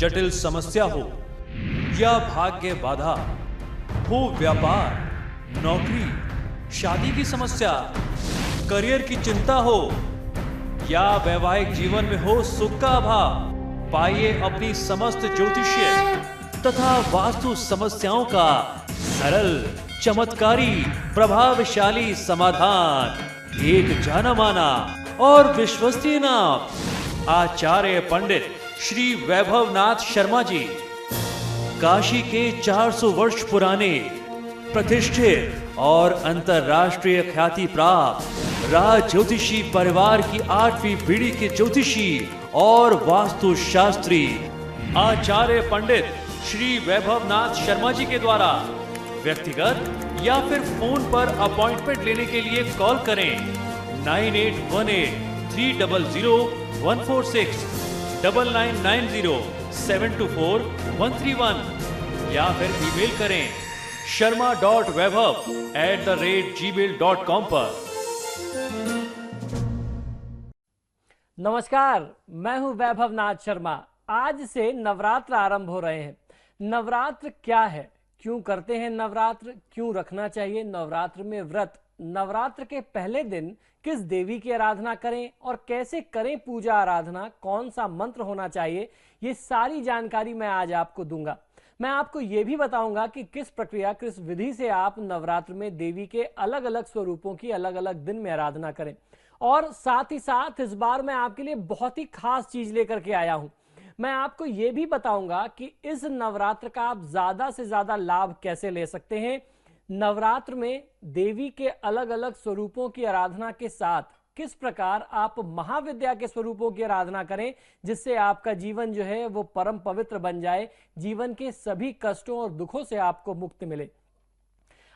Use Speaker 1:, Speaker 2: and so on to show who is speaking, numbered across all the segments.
Speaker 1: जटिल समस्या हो या भाग्य बाधा हो, व्यापार, नौकरी, शादी की समस्या, करियर की चिंता हो या वैवाहिक जीवन में हो सुख का अभाव, पाइए अपनी समस्त ज्योतिषीय तथा वास्तु समस्याओं का सरल, चमत्कारी, प्रभावशाली समाधान। एक जाना माना और विश्वसनीय नाम, आचार्य पंडित श्री वैभवनाथ शर्मा जी, काशी के 400 वर्ष पुराने प्रतिष्ठित और अंतरराष्ट्रीय ख्याति प्राप्त राज ज्योतिषी परिवार की 8वीं पीढ़ी के ज्योतिषी और वास्तु शास्त्री आचार्य पंडित श्री वैभवनाथ शर्मा जी के द्वारा व्यक्तिगत या फिर फोन पर अपॉइंटमेंट लेने के लिए कॉल करें 9818300146, 9990724131 या फिर ईमेल करें sharma.vaibhav@gmail.com पर।
Speaker 2: नमस्कार, मैं हूं वैभवनाथ शर्मा। आज से नवरात्र आरंभ हो रहे हैं। नवरात्र क्या है, क्यों करते हैं नवरात्र, क्यों रखना चाहिए नवरात्र में व्रत, नवरात्र के पहले दिन किस देवी की आराधना करें और कैसे करें पूजा आराधना, कौन सा मंत्र होना चाहिए, ये सारी जानकारी मैं आज आपको दूंगा। मैं आपको ये भी बताऊंगा कि किस प्रक्रिया, किस विधि से आप नवरात्र में देवी के अलग अलग स्वरूपों की अलग अलग दिन में आराधना करें। और साथ ही साथ इस बार मैं आपके लिए बहुत ही खास चीज लेकर के आया हूं। मैं आपको ये भी बताऊंगा कि इस नवरात्र का आप ज्यादा से ज्यादा लाभ कैसे ले सकते हैं। नवरात्र में देवी के अलग अलग स्वरूपों की आराधना के साथ किस प्रकार आप महाविद्या के स्वरूपों की आराधना करें, जिससे आपका जीवन जो है वो परम पवित्र बन जाए, जीवन के सभी कष्टों और दुखों से आपको मुक्ति मिले।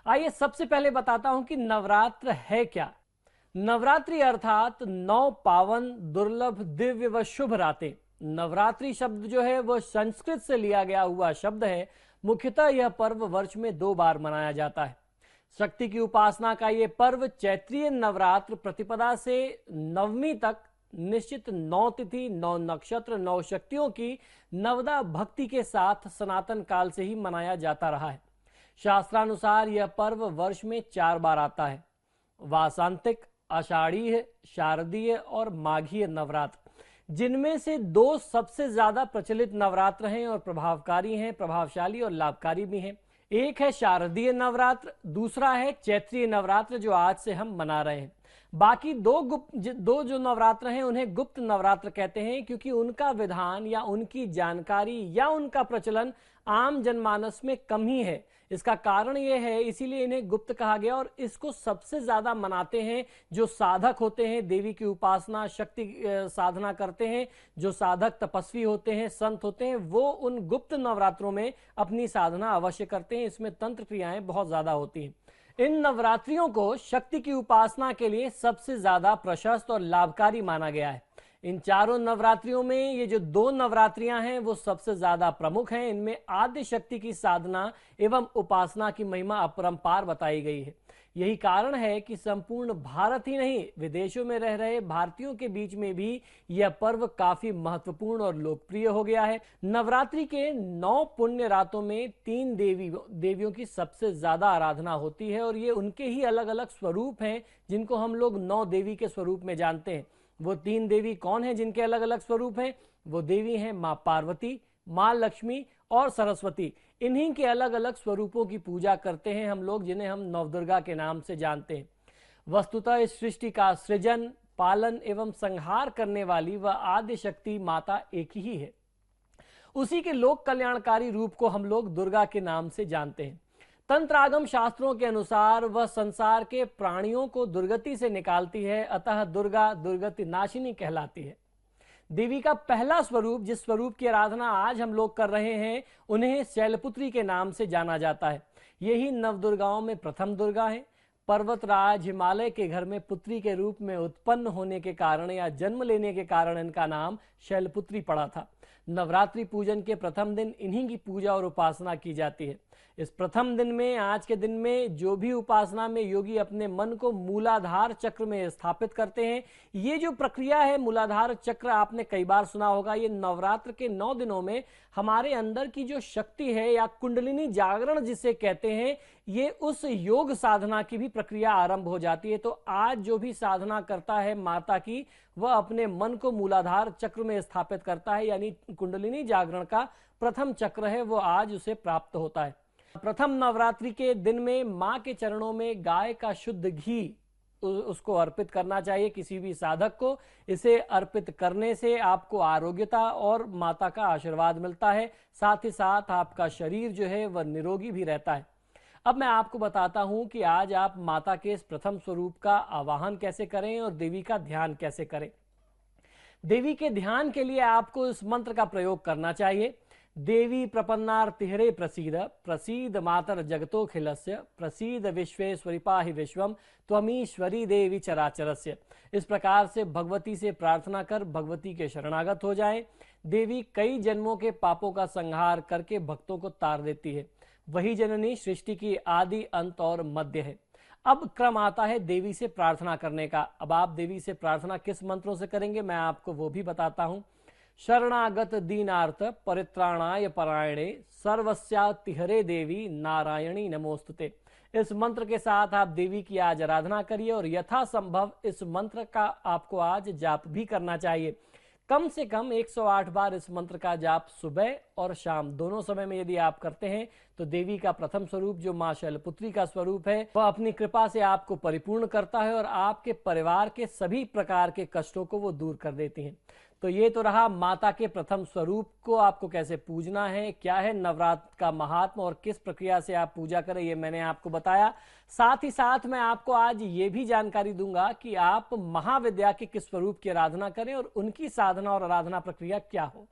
Speaker 2: आइए सबसे पहले बताता हूं कि नवरात्र है क्या। नवरात्रि अर्थात 9 पावन, दुर्लभ, दिव्य व शुभ रातें। नवरात्रि शब्द जो है वो संस्कृत से लिया गया हुआ शब्द है। मुख्यतः यह पर्व वर्ष में 2 बार मनाया जाता है। शक्ति की उपासना का ये पर्व चैत्रीय नवरात्र प्रतिपदा से नवमी तक निश्चित 9 तिथि, 9 नक्षत्र, 9 शक्तियों की नवदा भक्ति के साथ सनातन काल से ही मनाया जाता रहा है। शास्त्रानुसार यह पर्व वर्ष में 4 बार आता है। वासांतिक, आषाढ़ीय, शारदीय और माघीय नवरात्र, जिनमें से 2 सबसे ज्यादा प्रचलित नवरात्र हैं और प्रभावकारी हैं, प्रभावशाली और लाभकारी भी हैं। एक है शारदीय नवरात्र, दूसरा है चैत्रीय नवरात्र जो आज से हम मना रहे हैं। बाकी दो जो नवरात्र हैं उन्हें गुप्त नवरात्र कहते हैं, क्योंकि उनका विधान या उनकी जानकारी या उनका प्रचलन आम जनमानस में कम ही है। इसका कारण यह है, इसीलिए इन्हें गुप्त कहा गया। और इसको सबसे ज्यादा मनाते हैं जो साधक होते हैं, देवी की उपासना, शक्ति साधना करते हैं, जो साधक तपस्वी होते हैं, संत होते हैं, वो उन गुप्त नवरात्रों में अपनी साधना अवश्य करते हैं। इसमें तंत्र क्रियाएं बहुत ज्यादा होती हैं। इन नवरात्रियों को शक्ति की उपासना के लिए सबसे ज्यादा प्रशस्त और लाभकारी माना गया है। इन चारों नवरात्रियों में ये जो 2 नवरात्रियां हैं वो सबसे ज्यादा प्रमुख हैं। इनमें आद्य शक्ति की साधना एवं उपासना की महिमा अपरंपार बताई गई है। यही कारण है कि संपूर्ण भारत ही नहीं, विदेशों में रह रहे भारतीयों के बीच में भी यह पर्व काफी महत्वपूर्ण और लोकप्रिय हो गया है। नवरात्रि के 9 पुण्य रातों में 3 देवियों की सबसे ज्यादा आराधना होती है और ये उनके ही अलग अलग स्वरूप हैं, जिनको हम लोग 9 देवी के स्वरूप में जानते हैं। वो 3 देवी कौन हैं जिनके अलग अलग स्वरूप हैं? वो देवी हैं मां पार्वती, मां लक्ष्मी और सरस्वती। इन्हीं के अलग अलग स्वरूपों की पूजा करते हैं हम लोग, जिन्हें हम नवदुर्गा के नाम से जानते हैं। वस्तुतः इस सृष्टि का सृजन, पालन एवं संहार करने वाली वह आद्य शक्ति माता एक ही है। उसी के लोक कल्याणकारी रूप को हम लोग दुर्गा के नाम से जानते हैं। तंत्रागम शास्त्रों के अनुसार वह संसार के प्राणियों को दुर्गति से निकालती है, अतः दुर्गा दुर्गति नाशिनी कहलाती है। देवी का पहला स्वरूप, जिस स्वरूप की आराधना आज हम लोग कर रहे हैं, उन्हें शैलपुत्री के नाम से जाना जाता है। यही नवदुर्गाओं में प्रथम दुर्गा है। पर्वतराज हिमालय के घर में पुत्री के रूप में उत्पन्न होने के कारण या जन्म लेने के कारण इनका नाम शैलपुत्री पड़ा था। नवरात्रि पूजन के प्रथम दिन इन्हीं की पूजा और उपासना की जाती है। इस प्रथम दिन में, आज के दिन में, जो भी उपासना में योगी अपने मन को मूलाधार चक्र में स्थापित करते हैं, ये जो प्रक्रिया है मूलाधार चक्र, आपने कई बार सुना होगा। ये नवरात्र के 9 दिनों में हमारे अंदर की जो शक्ति है या कुंडलिनी जागरण जिसे कहते हैं, ये उस योग साधना की भी प्रक्रिया आरंभ हो जाती है। तो आज जो भी साधना करता है माता की, वह अपने मन को मूलाधार चक्र में स्थापित करता है, यानी कुंडलिनी जागरण का प्रथम चक्र है वो आज उसे प्राप्त होता है। प्रथम नवरात्रि के दिन में मां के चरणों में गाय का शुद्ध घी उसको अर्पित करना चाहिए किसी भी साधक को। इसे अर्पित करने से आपको आरोग्यता और माता का आशीर्वाद मिलता है, साथ ही साथ आपका शरीर जो है वह निरोगी भी रहता है। अब मैं आपको बताता हूं कि आज आप माता के इस प्रथम स्वरूप का आवाहन कैसे करें और देवी का ध्यान कैसे करें। देवी के ध्यान के लिए आपको इस मंत्र का प्रयोग करना चाहिए। देवी प्रपन्नार्तिहरे प्रसीद, प्रसीद मातर जगतोखिलस्य, प्रसीद विश्वेश्वरी पाहि विश्वम, त्वमीश्वरी देवी चराचरस्य। इस प्रकार से भगवती से प्रार्थना कर भगवती के शरणागत हो जाएं। देवी कई जन्मों के पापों का संहार करके भक्तों को तार देती है। वही जननी सृष्टि की आदि, अंत और मध्य है। अब क्रम आता है देवी से प्रार्थना करने का। अब आप देवी से प्रार्थना किस मंत्रों से करेंगे, मैं आपको वो भी बताता हूं। शरणागत दीनार्थ परित्राणाय परायणे, सर्वस्यातिहरे देवी नारायणी नमोस्तुते। इस मंत्र के साथ आप देवी की आज आराधना करिए और यथासंभव इस मंत्र का आपको आज जाप भी करना चाहिए। कम से कम 108 बार इस मंत्र का जाप सुबह और शाम दोनों समय में यदि आप करते हैं तो देवी का प्रथम स्वरूप जो मां शैलपुत्री का स्वरूप है, वह अपनी कृपा से आपको परिपूर्ण करता है और आपके परिवार के सभी प्रकार के कष्टों को वो दूर कर देती हैं। तो ये तो रहा माता के प्रथम स्वरूप को आपको कैसे पूजना है, क्या है नवरात्र का महात्म और किस प्रक्रिया से आप पूजा करें, ये मैंने आपको बताया। साथ ही साथ मैं आपको आज ये भी जानकारी दूंगा कि आप महाविद्या के किस स्वरूप की आराधना करें और उनकी साधना और आराधना प्रक्रिया क्या हो।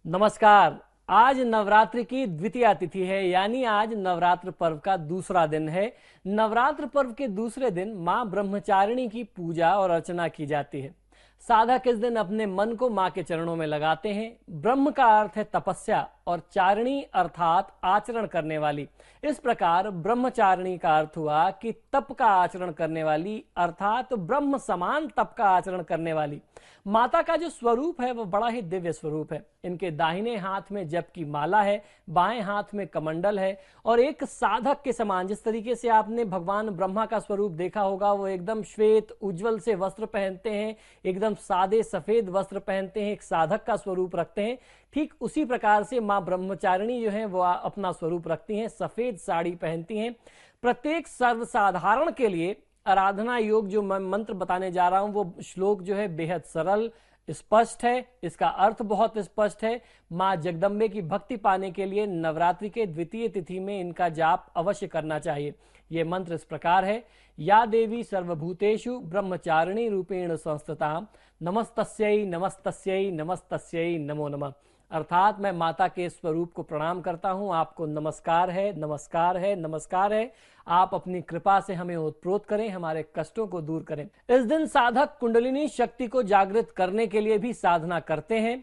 Speaker 2: नमस्कार, आज नवरात्रि की द्वितीया तिथि है, यानी आज नवरात्र पर्व का दूसरा दिन है। नवरात्र पर्व के दूसरे दिन मां ब्रह्मचारिणी की पूजा और अर्चना की जाती है। साधक इस दिन अपने मन को मां के चरणों में लगाते हैं। ब्रह्म का अर्थ है तपस्या और चारिणी अर्थात आचरण करने वाली। इस प्रकार ब्रह्मचारिणी का अर्थ हुआ कि तप का आचरण करने वाली, अर्थात ब्रह्म समान तप का आचरण करने वाली। माता का जो स्वरूप है वह बड़ा ही दिव्य स्वरूप है। इनके दाहिने हाथ में जप की माला है, बाएं हाथ में कमंडल है और एक साधक के समान, जिस तरीके से आपने भगवान ब्रह्मा का स्वरूप देखा होगा, वो एकदम श्वेत उज्जवल से वस्त्र पहनते हैं, एकदम सादे सफेद वस्त्र पहनते हैं, एक साधक का स्वरूप रखते हैं। ठीक उसी प्रकार से मां ब्रह्मचारिणी जो है वो अपना स्वरूप रखती हैं, सफेद साड़ी पहनती हैं। प्रत्येक सर्वसाधारण के लिए आराधना योग जो मैं मंत्र बताने जा रहा हूं वो श्लोक जो है बेहद सरल, स्पष्ट है, इसका अर्थ बहुत स्पष्ट है। मां जगदम्बे की भक्ति पाने के लिए नवरात्रि के द्वितीय तिथि में इनका जाप अवश्य करना चाहिए। ये मंत्र इस प्रकार है। या देवी सर्वभूतेषु ब्रह्मचारिणी रूपेण संस्थिता, नमस्तस्यै नमस्तस्यै नमस्तस्यै नमो नमः। अर्थात मैं माता के स्वरूप को प्रणाम करता हूं, आपको नमस्कार है, नमस्कार है, नमस्कार है। आप अपनी कृपा से हमें ओतप्रोत करें, हमारे कष्टों को दूर करें। इस दिन साधक कुंडलिनी शक्ति को जागृत करने के लिए भी साधना करते हैं,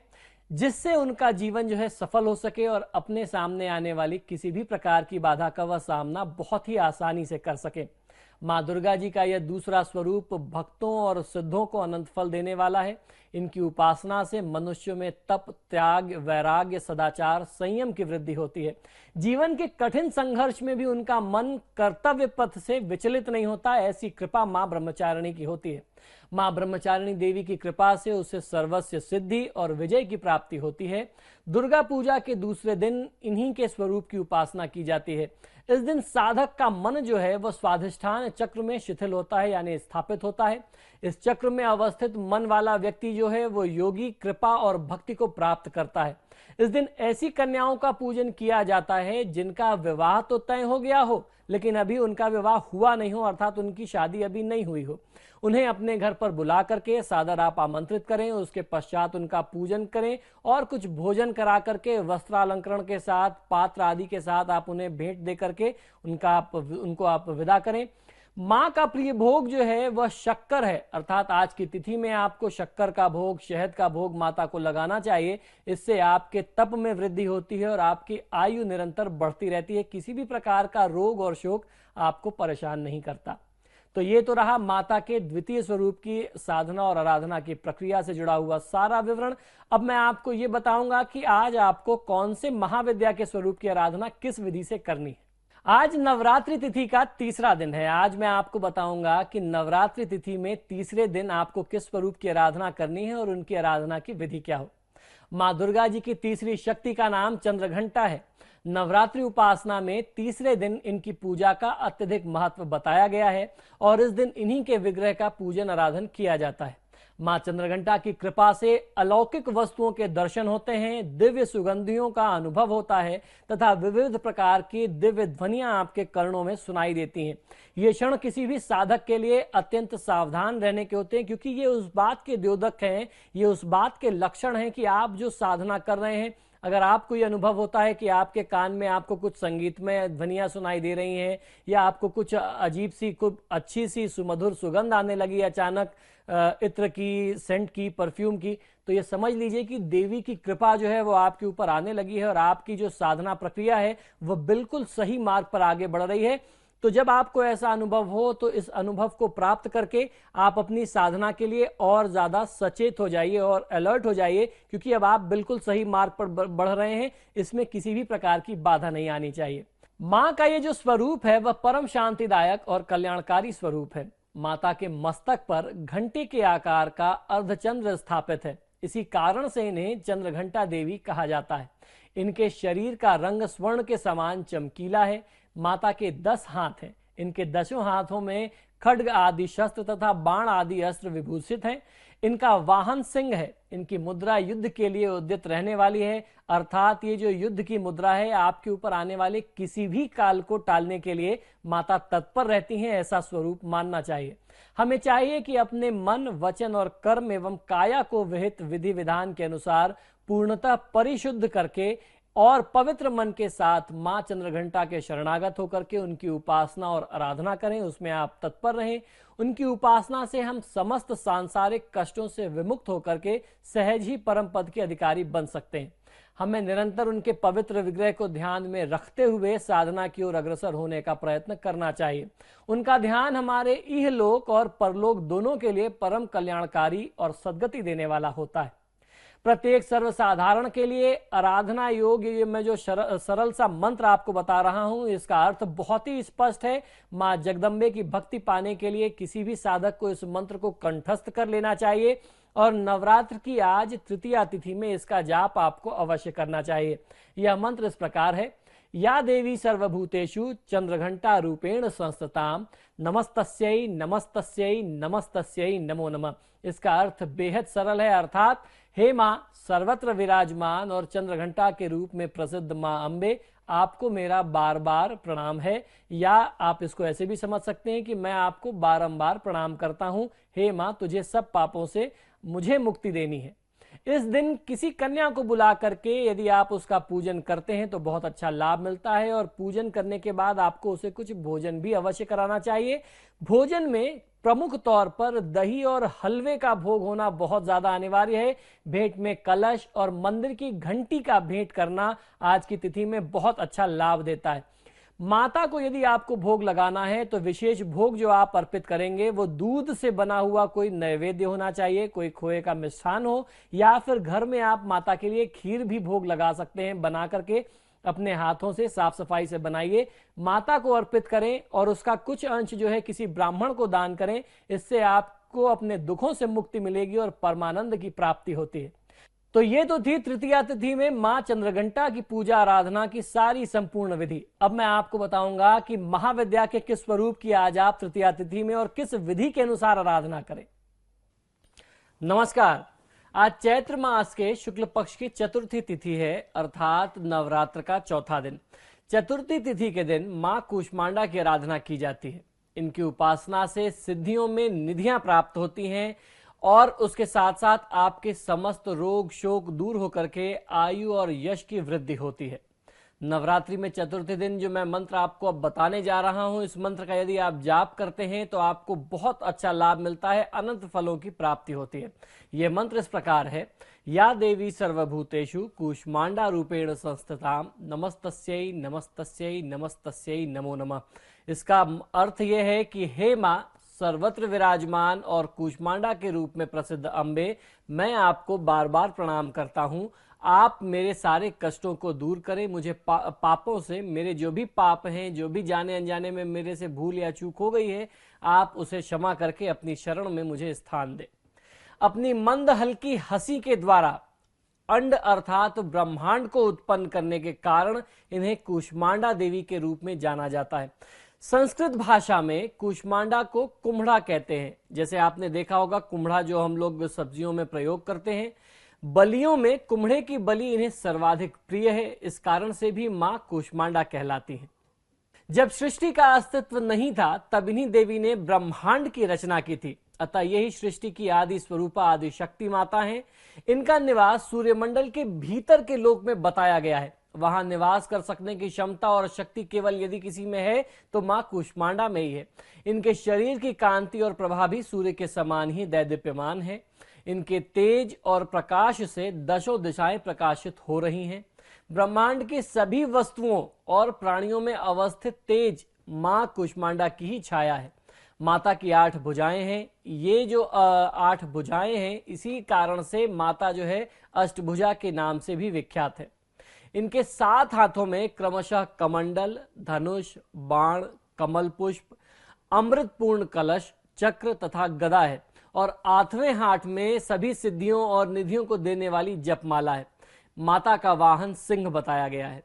Speaker 2: जिससे उनका जीवन जो है सफल हो सके और अपने सामने आने वाली किसी भी प्रकार की बाधा का वह सामना बहुत ही आसानी से कर सके। मां दुर्गा जी का यह दूसरा स्वरूप भक्तों और सिद्धों को अनंत फल देने वाला है। इनकी उपासना से मनुष्यों में तप, त्याग, वैराग्य, सदाचार, संयम की वृद्धि होती है। जीवन के कठिन संघर्ष में भी उनका मन कर्तव्य पथ से विचलित नहीं होता, ऐसी कृपा मां ब्रह्मचारिणी की होती है। मां ब्रह्मचारिणी देवी की कृपा से उसे सर्वस्व सिद्धि और विजय की प्राप्ति होती है। दुर्गा पूजा के दूसरे दिन इन्हीं के स्वरूप की उपासना की जाती है। इस दिन साधक का मन जो है वह स्वाधिष्ठान चक्र में शिथिल होता है, यानी स्थापित होता है। इस चक्र में अवस्थित मन वाला व्यक्ति जो है वो योगी कृपा और भक्ति को प्राप्त करता है। इस दिन ऐसी कन्याओं का पूजन किया जाता है जिनका विवाह तो तय हो गया हो लेकिन अभी उनका विवाह हुआ नहीं हो, अर्थात उनकी शादी अभी नहीं हुई हो। उन्हें अपने घर पर बुला करके सादर आप आमंत्रित करें, उसके पश्चात उनका पूजन करें और कुछ भोजन करा करके वस्त्रालंकरण के साथ, पात्र आदि के साथ आप उन्हें भेंट दे करके उनको आप विदा करें। मां का प्रिय भोग जो है वह शक्कर है, अर्थात आज की तिथि में आपको शक्कर का भोग, शहद का भोग माता को लगाना चाहिए। इससे आपके तप में वृद्धि होती है और आपकी आयु निरंतर बढ़ती रहती है। किसी भी प्रकार का रोग और शोक आपको परेशान नहीं करता। तो ये तो रहा माता के द्वितीय स्वरूप की साधना और आराधना की प्रक्रिया से जुड़ा हुआ सारा विवरण। अब मैं आपको ये बताऊंगा कि आज आपको कौन से महाविद्या के स्वरूप की आराधना किस विधि से करनी है। आज नवरात्रि तिथि का तीसरा दिन है। आज मैं आपको बताऊंगा कि नवरात्रि तिथि में तीसरे दिन आपको किस स्वरूप की आराधना करनी है और उनकी आराधना की विधि क्या हो। मां दुर्गा जी की तीसरी शक्ति का नाम चंद्रघंटा है। नवरात्रि उपासना में तीसरे दिन इनकी पूजा का अत्यधिक महत्व बताया गया है और इस दिन इन्हीं के विग्रह का पूजन आराधन किया जाता है। मां चंद्रघंटा की कृपा से अलौकिक वस्तुओं के दर्शन होते हैं, दिव्य सुगंधियों का अनुभव होता है तथा विविध प्रकार की दिव्य ध्वनियां आपके कर्णों में सुनाई देती हैं। ये क्षण किसी भी साधक के लिए अत्यंत सावधान रहने के होते हैं, क्योंकि ये उस बात के द्योतक हैं, ये उस बात के लक्षण हैं कि आप जो साधना कर रहे हैं, अगर आपको यह अनुभव होता है कि आपके कान में आपको कुछ संगीतमय ध्वनियां सुनाई दे रही हैं या आपको कुछ अजीब सी, कुछ अच्छी सी सुमधुर सुगंध आने लगी अचानक, इत्र की, सेंट की, परफ्यूम की, तो ये समझ लीजिए कि देवी की कृपा जो है वो आपके ऊपर आने लगी है और आपकी जो साधना प्रक्रिया है वह बिल्कुल सही मार्ग पर आगे बढ़ रही है। तो जब आपको ऐसा अनुभव हो तो इस अनुभव को प्राप्त करके आप अपनी साधना के लिए और ज्यादा सचेत हो जाइए और अलर्ट हो जाइए, क्योंकि अब आप बिल्कुल सही मार्ग पर बढ़ रहे हैं। इसमें किसी भी प्रकार की बाधा नहीं आनी चाहिए। मां का ये जो स्वरूप है वह परम शांतिदायक और कल्याणकारी स्वरूप है। माता के मस्तक पर घंटे के आकार का अर्धचंद्र स्थापित है। इसी कारण से इन्हें चंद्रघंटा देवी कहा जाता है। इनके शरीर का रंग स्वर्ण के समान चमकीला है। माता के 10 हाथ हैं। इनके 10 हाथों में खड्ग आदि शस्त्र तथा बाण आदि अस्त्र विभूषित हैं। इनका वाहन सिंह है। इनकी मुद्रा युद्ध के लिए उद्यत रहने वाली है, अर्थात ये जो युद्ध की मुद्रा है आपके ऊपर आने वाले किसी भी काल को टालने के लिए माता तत्पर रहती हैं, ऐसा स्वरूप मानना चाहिए। हमें चाहिए कि अपने मन, वचन और कर्म एवं काया को विहित विधि विधान के अनुसार पूर्णतः परिशुद्ध करके और पवित्र मन के साथ मां चंद्रघंटा के शरणागत होकर के उनकी उपासना और आराधना करें, उसमें आप तत्पर रहें। उनकी उपासना से हम समस्त सांसारिक कष्टों से विमुक्त होकर के सहज ही परम पद के अधिकारी बन सकते हैं। हमें निरंतर उनके पवित्र विग्रह को ध्यान में रखते हुए साधना की ओर अग्रसर होने का प्रयत्न करना चाहिए। उनका ध्यान हमारे इहलोक और परलोक दोनों के लिए परम कल्याणकारी और सद्गति देने वाला होता है। प्रत्येक सर्वसाधारण के लिए आराधना योग, ये मैं जो सरल सा मंत्र आपको बता रहा हूं, इसका अर्थ बहुत ही स्पष्ट है। मां जगदम्बे की भक्ति पाने के लिए किसी भी साधक को इस मंत्र को कंठस्थ कर लेना चाहिए और नवरात्र की आज तृतीया तिथि में इसका जाप आपको अवश्य करना चाहिए। यह मंत्र इस प्रकार है: या देवी सर्वभूतेषु चंद्रघंटा रूपेण संस्थिताम नमस्तस्यै नमस्तस्यै नमस्तस्यै नमो नमः। इसका अर्थ बेहद सरल है, अर्थात हे मां सर्वत्र विराजमान और चंद्रघंटा के रूप में प्रसिद्ध मां अंबे, आपको मेरा बार बार प्रणाम है। या आप इसको ऐसे भी समझ सकते हैं कि मैं आपको बारंबार प्रणाम करता हूं। हे मां, तुझे सब पापों से मुझे मुक्ति देनी है। इस दिन किसी कन्या को बुला करके यदि आप उसका पूजन करते हैं तो बहुत अच्छा लाभ मिलता है और पूजन करने के बाद आपको उसे कुछ भोजन भी अवश्य कराना चाहिए। भोजन में प्रमुख तौर पर दही और हलवे का भोग होना बहुत ज्यादा अनिवार्य है। भेंट में कलश और मंदिर की घंटी का भेंट करना आज की तिथि में बहुत अच्छा लाभ देता है। माता को यदि आपको भोग लगाना है तो विशेष भोग जो आप अर्पित करेंगे वो दूध से बना हुआ कोई नैवेद्य होना चाहिए, कोई खोए का मिष्ठान हो, या फिर घर में आप माता के लिए खीर भी भोग लगा सकते हैं। बना करके अपने हाथों से साफ सफाई से बनाइए, माता को अर्पित करें और उसका कुछ अंश जो है किसी ब्राह्मण को दान करें। इससे आपको अपने दुखों से मुक्ति मिलेगी और परमानंद की प्राप्ति होती है। तो ये तो थी तृतीया तिथि में मां चंद्रघंटा की पूजा आराधना की सारी संपूर्ण विधि। अब मैं आपको बताऊंगा कि महाविद्या के किस स्वरूप की आज आप तृतीया तिथि में और किस विधि के अनुसार आराधना करें। नमस्कार, आज चैत्र मास के शुक्ल पक्ष की चतुर्थी तिथि है, अर्थात नवरात्र का चौथा दिन। चतुर्थी तिथि के दिन मां कूष्मांडा की आराधना की जाती है। इनकी उपासना से सिद्धियों में निधियां प्राप्त होती हैं और उसके साथ साथ आपके समस्त रोग शोक दूर होकर के आयु और यश की वृद्धि होती है। नवरात्रि में चतुर्थी दिन जो मैं मंत्र आपको अब बताने जा रहा हूं, इस मंत्र का यदि आप जाप करते हैं तो आपको बहुत अच्छा लाभ मिलता है, अनंत फलों की प्राप्ति होती है। यह मंत्र इस प्रकार है, या देवी सर्वभूतेषु कूष्मांडा रूपेण संस्थिताम नमस्तस्यै नमस्तस्यै नमस्तस्यै नमो नमः। इसका अर्थ यह है कि हे मां सर्वत्र विराजमान और कूष्मांडा के रूप में प्रसिद्ध अम्बे, मैं आपको बार बार प्रणाम करता हूं। आप मेरे सारे कष्टों को दूर करें, मुझे पापों से, मेरे जो भी पाप हैं, जो भी जाने अनजाने में मेरे से भूल या चूक हो गई है, आप उसे क्षमा करके अपनी शरण में मुझे स्थान दें। अपनी मंद हल्की हंसी के द्वारा अंड अर्थात ब्रह्मांड को उत्पन्न करने के कारण इन्हें कूष्मांडा देवी के रूप में जाना जाता है। संस्कृत भाषा में कूष्मांडा को कुम्हड़ा कहते हैं। जैसे आपने देखा होगा कुम्हड़ा जो हम लोग सब्जियों में प्रयोग करते हैं, बलियों में कुम्हड़े की बलि इन्हें सर्वाधिक प्रिय है। इस कारण से भी मां कूष्मांडा कहलाती है। जब सृष्टि का अस्तित्व नहीं था तब इन्हीं देवी ने ब्रह्मांड की रचना की थी, अतः यही सृष्टि की आदि स्वरूपा आदि शक्ति माता है। इनका निवास सूर्यमंडल के भीतर के लोक में बताया गया है। वहां निवास कर सकने की क्षमता और शक्ति केवल यदि किसी में है तो मां कूष्मांडा में ही है। इनके शरीर की कांति और प्रभा भी सूर्य के समान ही दैदीप्यमान है। इनके तेज और प्रकाश से दशों दिशाएं प्रकाशित हो रही हैं। ब्रह्मांड के सभी वस्तुओं और प्राणियों में अवस्थित तेज मां कूष्मांडा की ही छाया है। माता की 8 भुजाएं हैं। ये जो 8 भुजाएं हैं, इसी कारण से माता जो है अष्टभुजा के नाम से भी विख्यात है। इनके 7 हाथों में क्रमशः कमंडल, धनुष, बाण, कमल पुष्प, अमृतपूर्ण कलश, चक्र तथा गदा है और 8वें हाथ में सभी सिद्धियों और निधियों को देने वाली जपमाला है। माता का वाहन सिंह बताया गया है।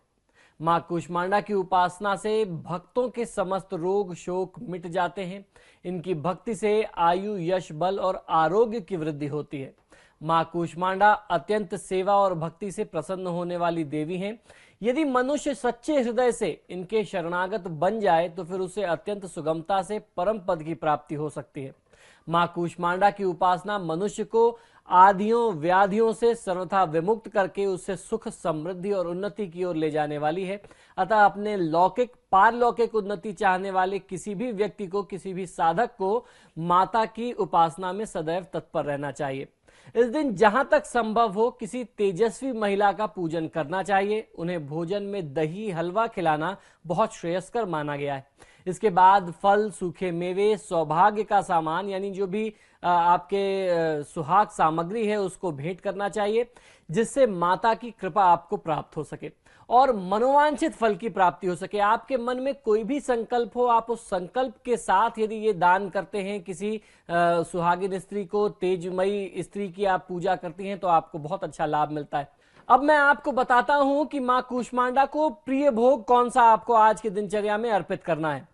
Speaker 2: मां कूष्मांडा की उपासना से भक्तों के समस्त रोग शोक मिट जाते हैं। इनकी भक्ति से आयु, यश, बल और आरोग्य की वृद्धि होती है। मां कूष्मांडा अत्यंत सेवा और भक्ति से प्रसन्न होने वाली देवी हैं। यदि मनुष्य सच्चे हृदय से इनके शरणागत बन जाए तो फिर उसे अत्यंत सुगमता से परम पद की प्राप्ति हो सकती है। मां कूष्मांडा की उपासना मनुष्य को आदियों व्याधियों से सर्वथा विमुक्त करके उससे सुख, समृद्धि और उन्नति की ओर ले जाने वाली है। अतः अपने लौकिक पारलौकिक उन्नति चाहने वाले किसी भी व्यक्ति को, किसी भी साधक को माता की उपासना में सदैव तत्पर रहना चाहिए। इस दिन जहां तक संभव हो किसी तेजस्वी महिला का पूजन करना चाहिए। उन्हें भोजन में दही, हलवा खिलाना बहुत श्रेयस्कर माना गया है। इसके बाद फल, सूखे मेवे, सौभाग्य का सामान यानी जो भी आपके सुहाग सामग्री है उसको भेंट करना चाहिए, जिससे माता की कृपा आपको प्राप्त हो सके और मनोवांछित फल की प्राप्ति हो सके। आपके मन में कोई भी संकल्प हो, आप उस संकल्प के साथ यदि ये दान करते हैं, किसी सुहागिन स्त्री को, तेजमयी स्त्री की आप पूजा करती हैं, तो आपको बहुत अच्छा लाभ मिलता है। अब मैं आपको बताता हूं कि मां कूष्मांडा को प्रिय भोग कौन सा आपको आज की दिनचर्या में अर्पित करना है।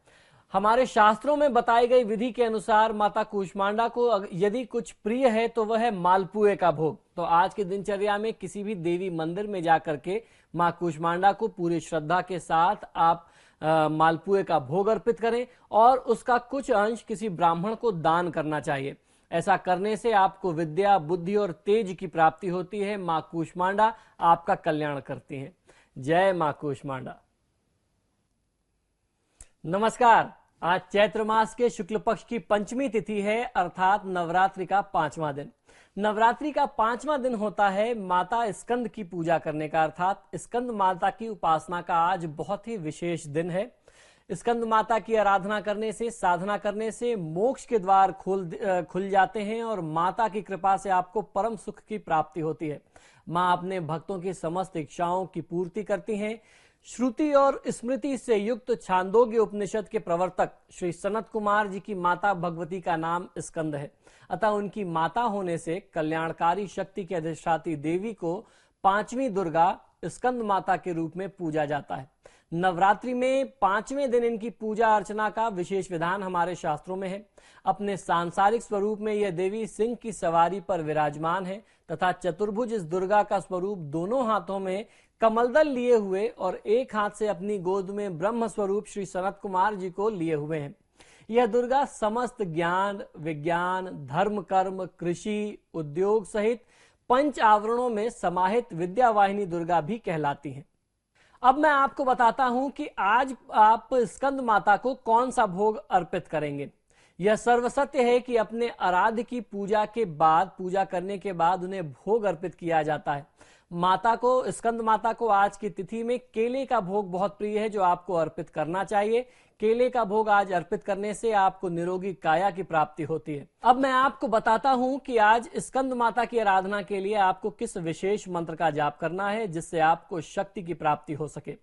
Speaker 2: हमारे शास्त्रों में बताई गई विधि के अनुसार माता कूष्मांडा को यदि कुछ प्रिय है तो वह है मालपुए का भोग। तो आज की दिनचर्या में किसी भी देवी मंदिर में जाकर के मां कूष्मांडा को पूरी श्रद्धा के साथ आप मालपुए का भोग अर्पित करें और उसका कुछ अंश किसी ब्राह्मण को दान करना चाहिए। ऐसा करने से आपको विद्या, बुद्धि और तेज की प्राप्ति होती है। मां कूष्मांडा आपका कल्याण करती हैं। जय मां कूष्मांडा। नमस्कार। आज चैत्र मास के शुक्ल पक्ष की पंचमी तिथि है, अर्थात नवरात्रि का 5वां दिन। नवरात्रि का 5वां दिन होता है माता स्कंद की पूजा करने का, अर्थात स्कंद माता की उपासना का आज बहुत ही विशेष दिन है। स्कंद माता की आराधना करने से, साधना करने से मोक्ष के द्वार खुल जाते हैं और माता की कृपा से आपको परम सुख की प्राप्ति होती है। मां अपने भक्तों की समस्त इच्छाओं की पूर्ति करती हैं। श्रुति और स्मृति से युक्त छांदोग्य उपनिषद के प्रवर्तक श्री सनत कुमार जी की माता भगवती का नाम स्कंद है। अतः उनकी माता होने से कल्याणकारी शक्ति के अधिष्ठात्री देवी को 5वीं दुर्गा स्कंद माता के रूप में पूजा जाता है। नवरात्रि में 5वें दिन इनकी पूजा अर्चना का विशेष विधान हमारे शास्त्रों में है। अपने सांसारिक स्वरूप में यह देवी सिंह की सवारी पर विराजमान है तथा चतुर्भुज इस दुर्गा का स्वरूप दोनों हाथों में कमलदल लिए हुए और एक हाथ से अपनी गोद में ब्रह्म स्वरूप श्री सनत कुमार जी को लिए हुए हैं। यह दुर्गा समस्त ज्ञान, विज्ञान, धर्म, कर्म, कृषि, उद्योग सहित 5 आवरणों में समाहित विद्यावाहिनी दुर्गा भी कहलाती हैं। अब मैं आपको बताता हूं कि आज आप स्कंद माता को कौन सा भोग अर्पित करेंगे। यह सर्वसत्य है कि अपने आराध्य की पूजा करने के बाद उन्हें भोग अर्पित किया जाता है। माता को, स्कंद माता को आज की तिथि में केले का भोग बहुत प्रिय है, जो आपको अर्पित करना चाहिए। केले का भोग आज अर्पित करने से आपको निरोगी काया की प्राप्ति होती है। अब मैं आपको बताता हूं कि आज स्कंद माता की आराधना के लिए आपको किस विशेष मंत्र का जाप करना है, जिससे आपको शक्ति की प्राप्ति हो सके।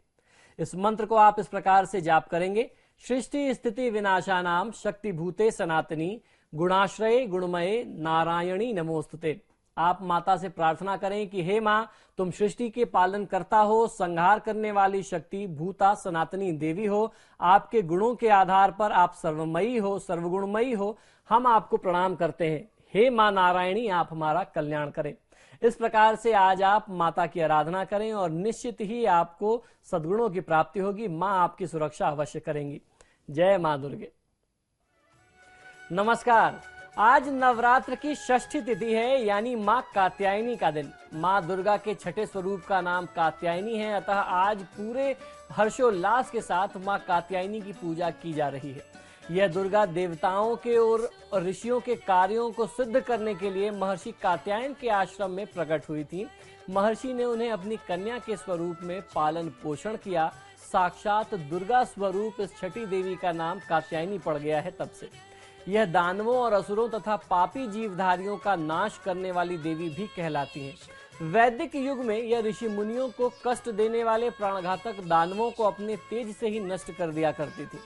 Speaker 2: इस मंत्र को आप इस प्रकार से जाप करेंगे। सृष्टि स्थिति विनाशानाम शक्ति भूते सनातनी गुणाश्रये गुणमये नारायणी नमोस्तुते। आप माता से प्रार्थना करें कि हे माँ, तुम सृष्टि के पालन करता हो, संहार करने वाली शक्ति भूता सनातनी देवी हो। आपके गुणों के आधार पर आप सर्वमयी हो, सर्वगुणमयी हो। हम आपको प्रणाम करते हैं। हे माँ नारायणी, आप हमारा कल्याण करें। इस प्रकार से आज आप माता की आराधना करें और निश्चित ही आपको सद्गुणों की प्राप्ति होगी। माँ आपकी सुरक्षा अवश्य करेंगी। जय माँ दुर्गे। नमस्कार। आज नवरात्र की षष्ठी तिथि है, यानी माँ कात्यायनी का दिन। माँ दुर्गा के छठे स्वरूप का नाम कात्यायनी है, अतः आज पूरे हर्षोल्लास के साथ माँ कात्यायनी की पूजा की जा रही है। यह दुर्गा देवताओं के और ऋषियों के कार्यों को सिद्ध करने के लिए महर्षि कात्यायन के आश्रम में प्रकट हुई थी। महर्षि ने उन्हें अपनी कन्या के स्वरूप में पालन पोषण किया। साक्षात दुर्गा स्वरूप इस छठी देवी का नाम कात्यायनी पड़ गया है तब से। यह दानवों और असुरों तथा पापी जीवधारियों का नाश करने वाली देवी भी कहलाती हैं। वैदिक युग में यह ऋषि मुनियों को कष्ट देने वाले प्राणघातक दानवों को अपने तेज से ही नष्ट कर दिया करती थी।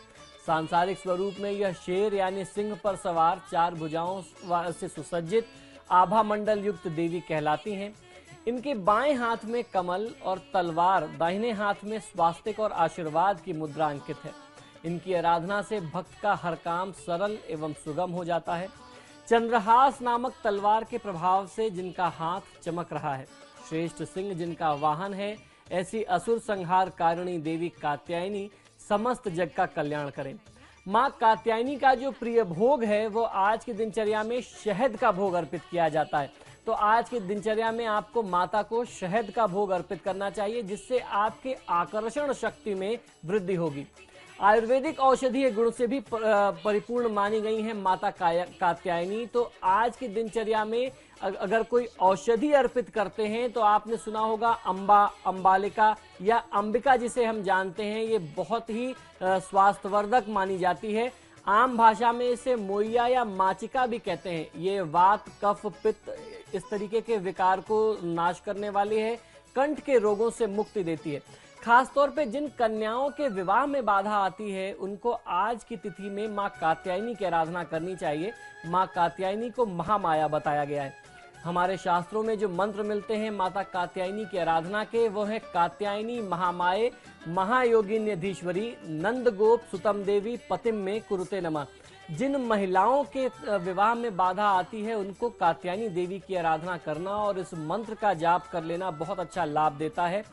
Speaker 2: सांसारिक स्वरूप में यह शेर यानी सिंह पर सवार, चार भुजाओं से सुसज्जित आभा मंडल युक्त देवी कहलाती हैं। इनके बाएं हाथ में कमल और तलवार, दाहिने हाथ में स्वास्तिक और आशीर्वाद की मुद्रा अंकित है। इनकी आराधना से भक्त का हर काम सरल एवं सुगम हो जाता है। चंद्रहास नामक तलवार के प्रभाव से जिनका हाथ चमक रहा है, श्रेष्ठ सिंह जिनका वाहन है, ऐसी असुर संहार कारिणी देवी कात्यायनी समस्त जग का कल्याण करें। माँ कात्यायनी का जो प्रिय भोग है वो आज की दिनचर्या में शहद का भोग अर्पित किया जाता है। तो आज की दिनचर्या में आपको माता को शहद का भोग अर्पित करना चाहिए, जिससे आपके आकर्षण शक्ति में वृद्धि होगी। आयुर्वेदिक औषधीय गुण से भी परिपूर्ण मानी गई है माता कात्यायनी। तो आज की दिनचर्या में अगर कोई औषधि अर्पित करते हैं तो आपने सुना होगा अम्बा, अम्बालिका या अंबिका जिसे हम जानते हैं, ये बहुत ही स्वास्थ्यवर्धक मानी जाती है। आम भाषा में इसे मोइया या माचिका भी कहते हैं। ये वात, कफ, पित्त इस तरीके के विकार को नाश करने वाली है, कंठ के रोगों से मुक्ति देती है। खासतौर पे जिन कन्याओं के विवाह में बाधा आती है उनको आज की तिथि में माँ कात्यायनी की आराधना करनी चाहिए। माँ कात्यायनी को महामाया बताया गया है। हमारे शास्त्रों में जो मंत्र मिलते हैं माता कात्यायनी की आराधना के, वो है कात्यायनी महामाये महायोगिन्यधीश्वरी नंद गोप सुतम देवी पतिम में कुरुते नमः। जिन महिलाओं के विवाह में बाधा आती है उनको कात्यायनी देवी की आराधना करना और इस मंत्र का जाप कर लेना बहुत अच्छा लाभ देता है।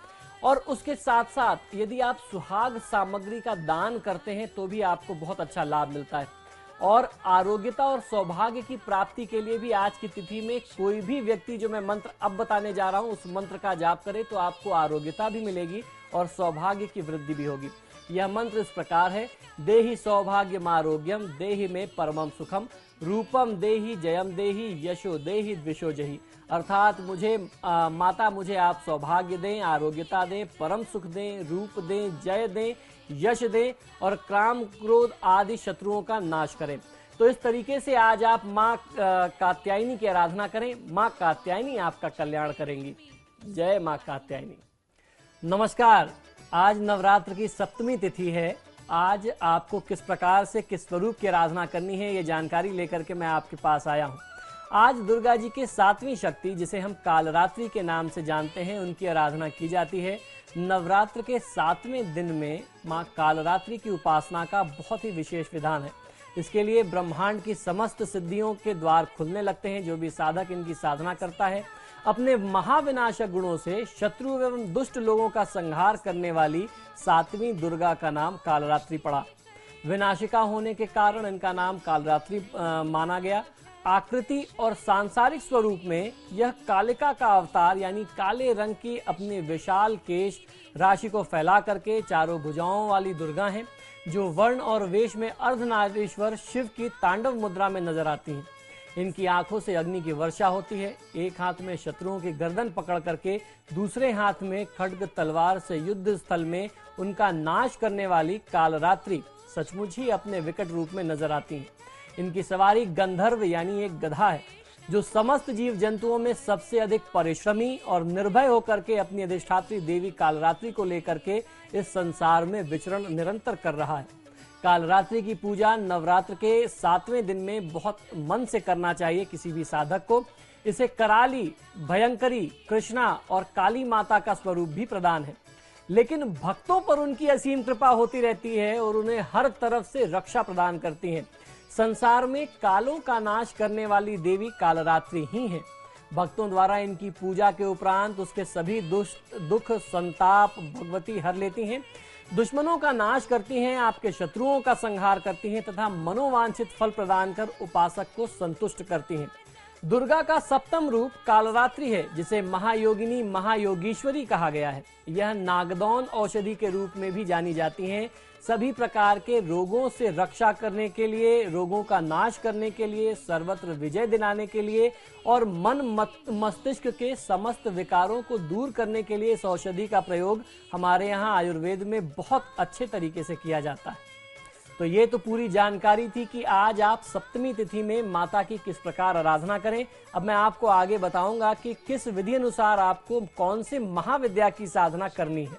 Speaker 2: और उसके साथ साथ यदि आप सुहाग सामग्री का दान करते हैं तो भी आपको बहुत अच्छा लाभ मिलता है। और आरोग्यता और सौभाग्य की प्राप्ति के लिए भी आज की तिथि में कोई भी व्यक्ति, जो मैं मंत्र अब बताने जा रहा हूं, उस मंत्र का जाप करे तो आपको आरोग्यता भी मिलेगी और सौभाग्य की वृद्धि भी होगी। यह मंत्र इस प्रकार है: देहि सौभाग्यम आरोग्यम देहि में परमम सुखम रूपम देहि जयम देहि यशो देहि द्विषो जहि। अर्थात माता मुझे आप सौभाग्य दें, आरोग्यता दें, परम सुख दें, रूप दें, जय दें, यश दें और काम क्रोध आदि शत्रुओं का नाश करें। तो इस तरीके से आज आप माँ कात्यायनी की आराधना करें। माँ कात्यायनी आपका कल्याण करेंगी। जय माँ कात्यायनी। नमस्कार। आज नवरात्र की सप्तमी तिथि है। आज आपको किस प्रकार से किस स्वरूप की आराधना करनी है, ये जानकारी लेकर के मैं आपके पास आया हूँ। आज दुर्गा जी के सातवीं शक्ति, जिसे हम कालरात्रि के नाम से जानते हैं, उनकी आराधना की जाती है। नवरात्र के 7वें दिन में माँ कालरात्रि की उपासना का बहुत ही विशेष विधान है। इसके लिए ब्रह्मांड की समस्त सिद्धियों के द्वार खुलने लगते हैं। जो भी साधक इनकी साधना करता है, अपने महाविनाशक गुणों से शत्रु एवं दुष्ट लोगों का संहार करने वाली 7वीं दुर्गा का नाम कालरात्रि पड़ा। विनाशिका होने के कारण इनका नाम कालरात्रि माना गया। आकृति और सांसारिक स्वरूप में यह कालिका का अवतार यानी काले रंग की अपने विशाल केश राशि को फैला करके चारों भुजाओं वाली दुर्गा हैं, जो वर्ण और वेश में अर्धनारीश्वर शिव की तांडव मुद्रा में नजर आती हैं। इनकी आंखों से अग्नि की वर्षा होती है। एक हाथ में शत्रुओं की गर्दन पकड़ करके दूसरे हाथ में खड्ग तलवार से युद्ध स्थल में उनका नाश करने वाली कालरात्रि सचमुच ही अपने विकट रूप में नजर आती हैं। इनकी सवारी गंधर्व यानी एक गधा है, जो समस्त जीव जंतुओं में सबसे अधिक परिश्रमी और निर्भय होकर के अपनी अधिष्ठात्री देवी कालरात्रि को लेकर के इस संसार में विचरण निरंतर कर रहा है। कालरात्रि की पूजा नवरात्र के 7वें दिन में बहुत मन से करना चाहिए किसी भी साधक को। इसे कराली, भयंकरी, कृष्णा और काली माता का स्वरूप भी प्रदान है, लेकिन भक्तों पर उनकी असीम कृपा होती रहती है और उन्हें हर तरफ से रक्षा प्रदान करती हैं। संसार में कालों का नाश करने वाली देवी कालरात्रि ही हैं। भक्तों द्वारा इनकी पूजा के उपरांत उसके सभी दुख संताप भगवती हर लेती हैं, दुश्मनों का नाश करती हैं, आपके शत्रुओं का संहार करती हैं तथा मनोवांछित फल प्रदान कर उपासक को संतुष्ट करती हैं। दुर्गा का सप्तम रूप कालरात्रि है, जिसे महायोगिनी महायोगीश्वरी कहा गया है। यह नागदौन औषधि के रूप में भी जानी जाती हैं। सभी प्रकार के रोगों से रक्षा करने के लिए, रोगों का नाश करने के लिए, सर्वत्र विजय दिलाने के लिए और मन मस्तिष्क के समस्त विकारों को दूर करने के लिए इस औषधि का प्रयोग हमारे यहाँ आयुर्वेद में बहुत अच्छे तरीके से किया जाता है। तो ये तो पूरी जानकारी थी कि आज आप सप्तमी तिथि में माता की किस प्रकार आराधना करें। अब मैं आपको आगे बताऊंगा कि किस विधि अनुसार आपको कौन से महाविद्या की साधना करनी है।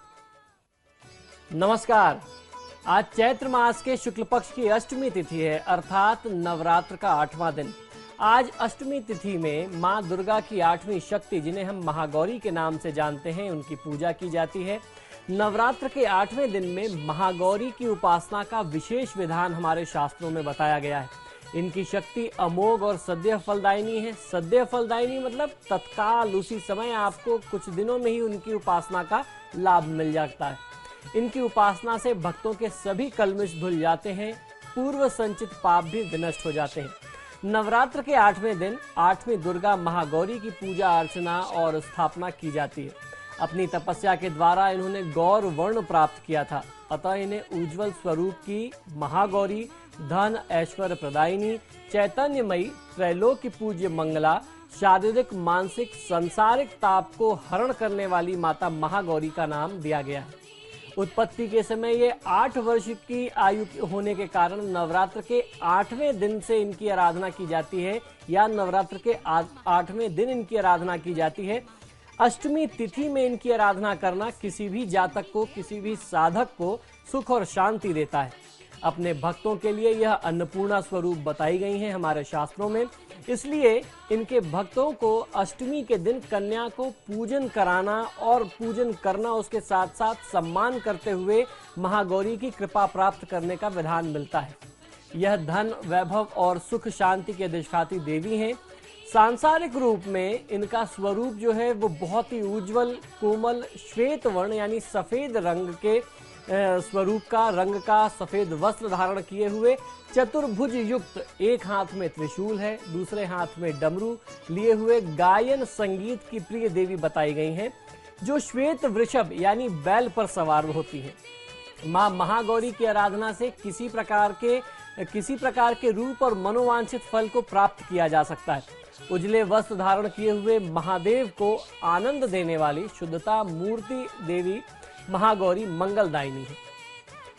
Speaker 2: नमस्कार। आज चैत्र मास के शुक्ल पक्ष की अष्टमी तिथि है, अर्थात नवरात्र का 8वां दिन। आज अष्टमी तिथि में माँ दुर्गा की 8वीं शक्ति, जिन्हें हम महागौरी के नाम से जानते हैं, उनकी पूजा की जाती है। नवरात्र के 8वें दिन में महागौरी की उपासना का विशेष विधान हमारे शास्त्रों में बताया गया है। इनकी शक्ति अमोघ और सद्य फलदायिनी है। सद्य फलदायिनी मतलब तत्काल उसी समय आपको कुछ दिनों में ही उनकी उपासना का लाभ मिल जाता है। इनकी उपासना से भक्तों के सभी कलमिश धुल जाते हैं, पूर्व संचित पाप भी विनष्ट हो जाते हैं। नवरात्र के 8वें दिन 8वीं दुर्गा महागौरी की पूजा अर्चना और स्थापना की जाती है। अपनी तपस्या के द्वारा इन्होंने गौर वर्ण प्राप्त किया था, अतः इन्हें उज्जवल स्वरूप की महागौरी, धन ऐश्वर्य प्रदायिनी, चैतन्यमयी, त्रैलोक्य पूज्य मंगला, शारीरिक मानसिक सांसारिक ताप को हरण करने वाली माता महागौरी का नाम दिया गया है। उत्पत्ति के समय ये 8 वर्ष की आयु होने के कारण नवरात्र के 8वें दिन से इनकी आराधना की जाती है, या नवरात्र के 8वें दिन इनकी आराधना की जाती है। अष्टमी तिथि में इनकी आराधना करना किसी भी जातक को, किसी भी साधक को सुख और शांति देता है। अपने भक्तों के लिए यह अन्नपूर्णा स्वरूप बताई गई हैं हमारे शास्त्रों में। इसलिए इनके भक्तों को अष्टमी के दिन कन्या को पूजन कराना और पूजन करना, उसके साथ साथ सम्मान करते हुए महागौरी की कृपा प्राप्त करने का विधान मिलता है। यह धन, वैभव और सुख शांति के अधिष्ठात्री देवी हैं। सांसारिक रूप में इनका स्वरूप जो है वो बहुत ही उज्जवल, कोमल, श्वेत वर्ण यानी सफेद रंग के स्वरूप का, रंग का सफेद वस्त्र धारण किए हुए, चतुर्भुज युक्त, एक हाथ में त्रिशूल है, दूसरे हाथ में डमरू लिए हुए गायन संगीत की प्रिय देवी बताई गई हैं, जो श्वेत वृषभ यानी बैल पर सवार होती हैं। मां महागौरी की आराधना से किसी प्रकार के रूप और मनोवांछित फल को प्राप्त किया जा सकता है। उजले वस्त्र धारण किए हुए महादेव को आनंद देने वाली शुद्धता मूर्ति देवी महागौरी मंगलदायिनी है।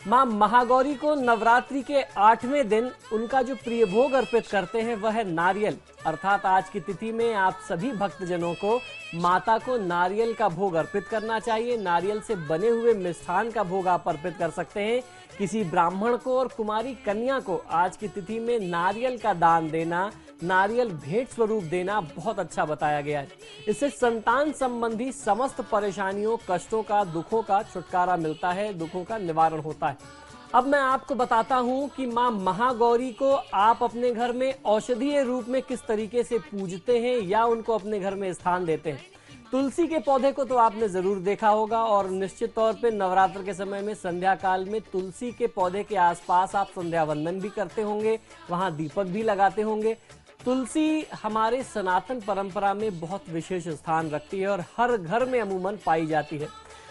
Speaker 2: मां महागौरी को नवरात्रि के 8वें दिन उनका जो प्रिय भोग अर्पित करते हैं वह है नारियल, अर्थात आज की तिथि में आप सभी भक्तजनों को माता को नारियल का भोग अर्पित करना चाहिए। नारियल से बने हुए मिष्ठान का भोग आप अर्पित कर सकते हैं। किसी ब्राह्मण को और कुमारी कन्या को आज की तिथि में नारियल का दान देना, नारियल भेंट स्वरूप देना बहुत अच्छा बताया गया है। इससे संतान संबंधी समस्त परेशानियों, कष्टों का, दुखों का छुटकारा मिलता है, दुखों का निवारण होता है। अब मैं आपको बताता हूं कि मां महागौरी को आप अपने घर में औषधीय रूप में किस तरीके से पूजते हैं या उनको अपने घर में स्थान देते हैं। तुलसी के पौधे को तो आपने जरूर देखा होगा, और निश्चित तौर पे नवरात्र के समय में संध्या काल में तुलसी के पौधे के आसपास आप संध्या वंदन भी करते होंगे, वहां दीपक भी लगाते होंगे। तुलसी हमारे सनातन परंपरा में बहुत विशेष स्थान रखती है और हर घर में अमूमन पाई जाती है।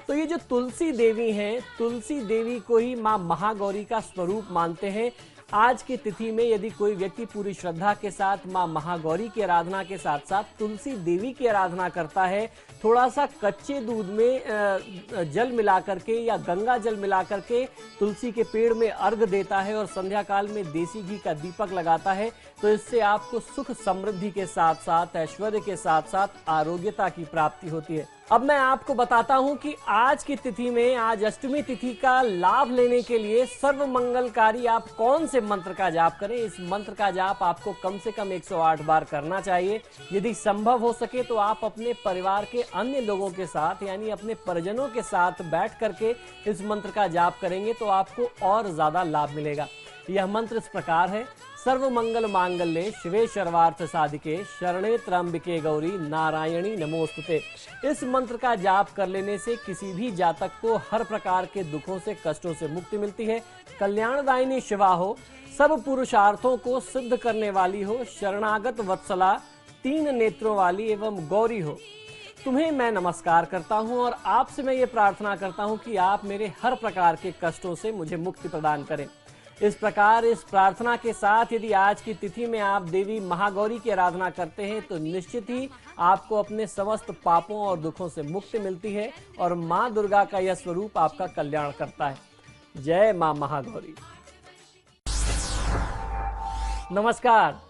Speaker 2: तो ये जो तुलसी देवी हैं, तुलसी देवी को ही माँ महागौरी का स्वरूप मानते हैं। आज की तिथि में यदि कोई व्यक्ति पूरी श्रद्धा के साथ माँ महागौरी की आराधना के साथ साथ तुलसी देवी की आराधना करता है, थोड़ा सा कच्चे दूध में जल मिला करके या गंगा जल मिला करके तुलसी के पेड़ में अर्घ देता है और संध्या काल में देसी घी का दीपक लगाता है, तो इससे आपको सुख समृद्धि के साथ साथ ऐश्वर्य के साथ साथ आरोग्यता की प्राप्ति होती है। अब मैं आपको बताता हूं कि आज की तिथि में, आज अष्टमी तिथि का लाभ लेने के लिए सर्व मंगलकारी आप कौन से मंत्र का जाप करें। इस मंत्र का जाप आपको कम से कम 108 बार करना चाहिए। यदि संभव हो सके तो आप अपने परिवार के अन्य लोगों के साथ यानी अपने परिजनों के साथ बैठ करके इस मंत्र का जाप करेंगे तो आपको और ज्यादा लाभ मिलेगा। यह मंत्र इस प्रकार है। सर्व मंगल मांगल्ये शिवे सर्वार्थ साधिके शरणे त्र्यंबिके गौरी नारायणी नमोस्तुते। इस मंत्र का जाप कर लेने से किसी भी जातक को हर प्रकार के दुखों से, कष्टों से मुक्ति मिलती है। कल्याणदायिनी शिवा हो, सब पुरुषार्थों को सिद्ध करने वाली हो, शरणागत वत्सला, 3 नेत्रों वाली एवं गौरी हो। तुम्हें मैं नमस्कार करता हूं और आपसे मैं ये प्रार्थना करता हूं कि आप मेरे हर प्रकार के कष्टों से मुझे मुक्ति प्रदान करें। इस प्रकार इस प्रार्थना के साथ यदि आज की तिथि में आप देवी महागौरी की आराधना करते हैं तो निश्चित ही आपको अपने समस्त पापों और दुखों से मुक्ति मिलती है और मां दुर्गा का यह स्वरूप आपका कल्याण करता है। जय मां महागौरी। नमस्कार।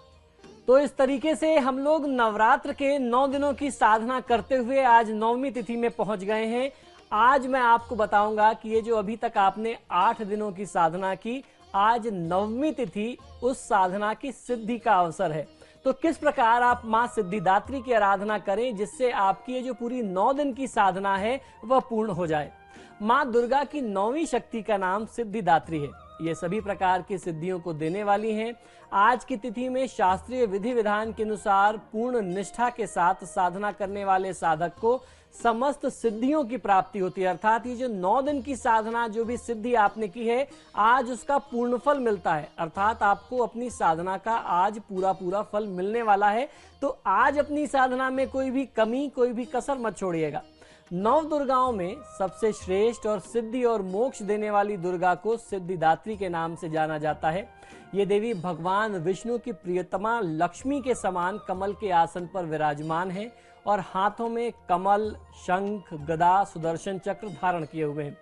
Speaker 2: तो इस तरीके से हम लोग नवरात्र के 9 दिनों की साधना करते हुए आज 9वीं तिथि में पहुंच गए हैं। आज मैं आपको बताऊंगा कि ये जो अभी तक आपने 8 दिनों की साधना की, आज 9वीं तिथि उस साधना की सिद्धि का अवसर है। तो किस प्रकार आप मां सिद्धिदात्री की आराधना करें जिससे आपकी ये जो पूरी 9 दिन की साधना है वह पूर्ण हो जाए। मां दुर्गा की 9वीं शक्ति का नाम सिद्धिदात्री है। ये सभी प्रकार की सिद्धियों को देने वाली हैं। आज की तिथि में शास्त्रीय विधि विधान के अनुसार पूर्ण निष्ठा के साथ साधना करने वाले साधक को समस्त सिद्धियों की प्राप्ति होती है। अर्थात ये जो 9 दिन की साधना, जो भी सिद्धि आपने की है, आज उसका पूर्ण फल मिलता है। अर्थात आपको अपनी साधना का आज पूरा फल मिलने वाला है। तो आज अपनी साधना में कोई भी कमी, कोई भी कसर मत छोड़िएगा। 9 दुर्गाओं में सबसे श्रेष्ठ और सिद्धि और मोक्ष देने वाली दुर्गा को सिद्धिदात्री के नाम से जाना जाता है। ये देवी भगवान विष्णु की प्रियतमा लक्ष्मी के समान कमल के आसन पर विराजमान है और हाथों में कमल, शंख, गदा, सुदर्शन चक्र धारण किए हुए हैं।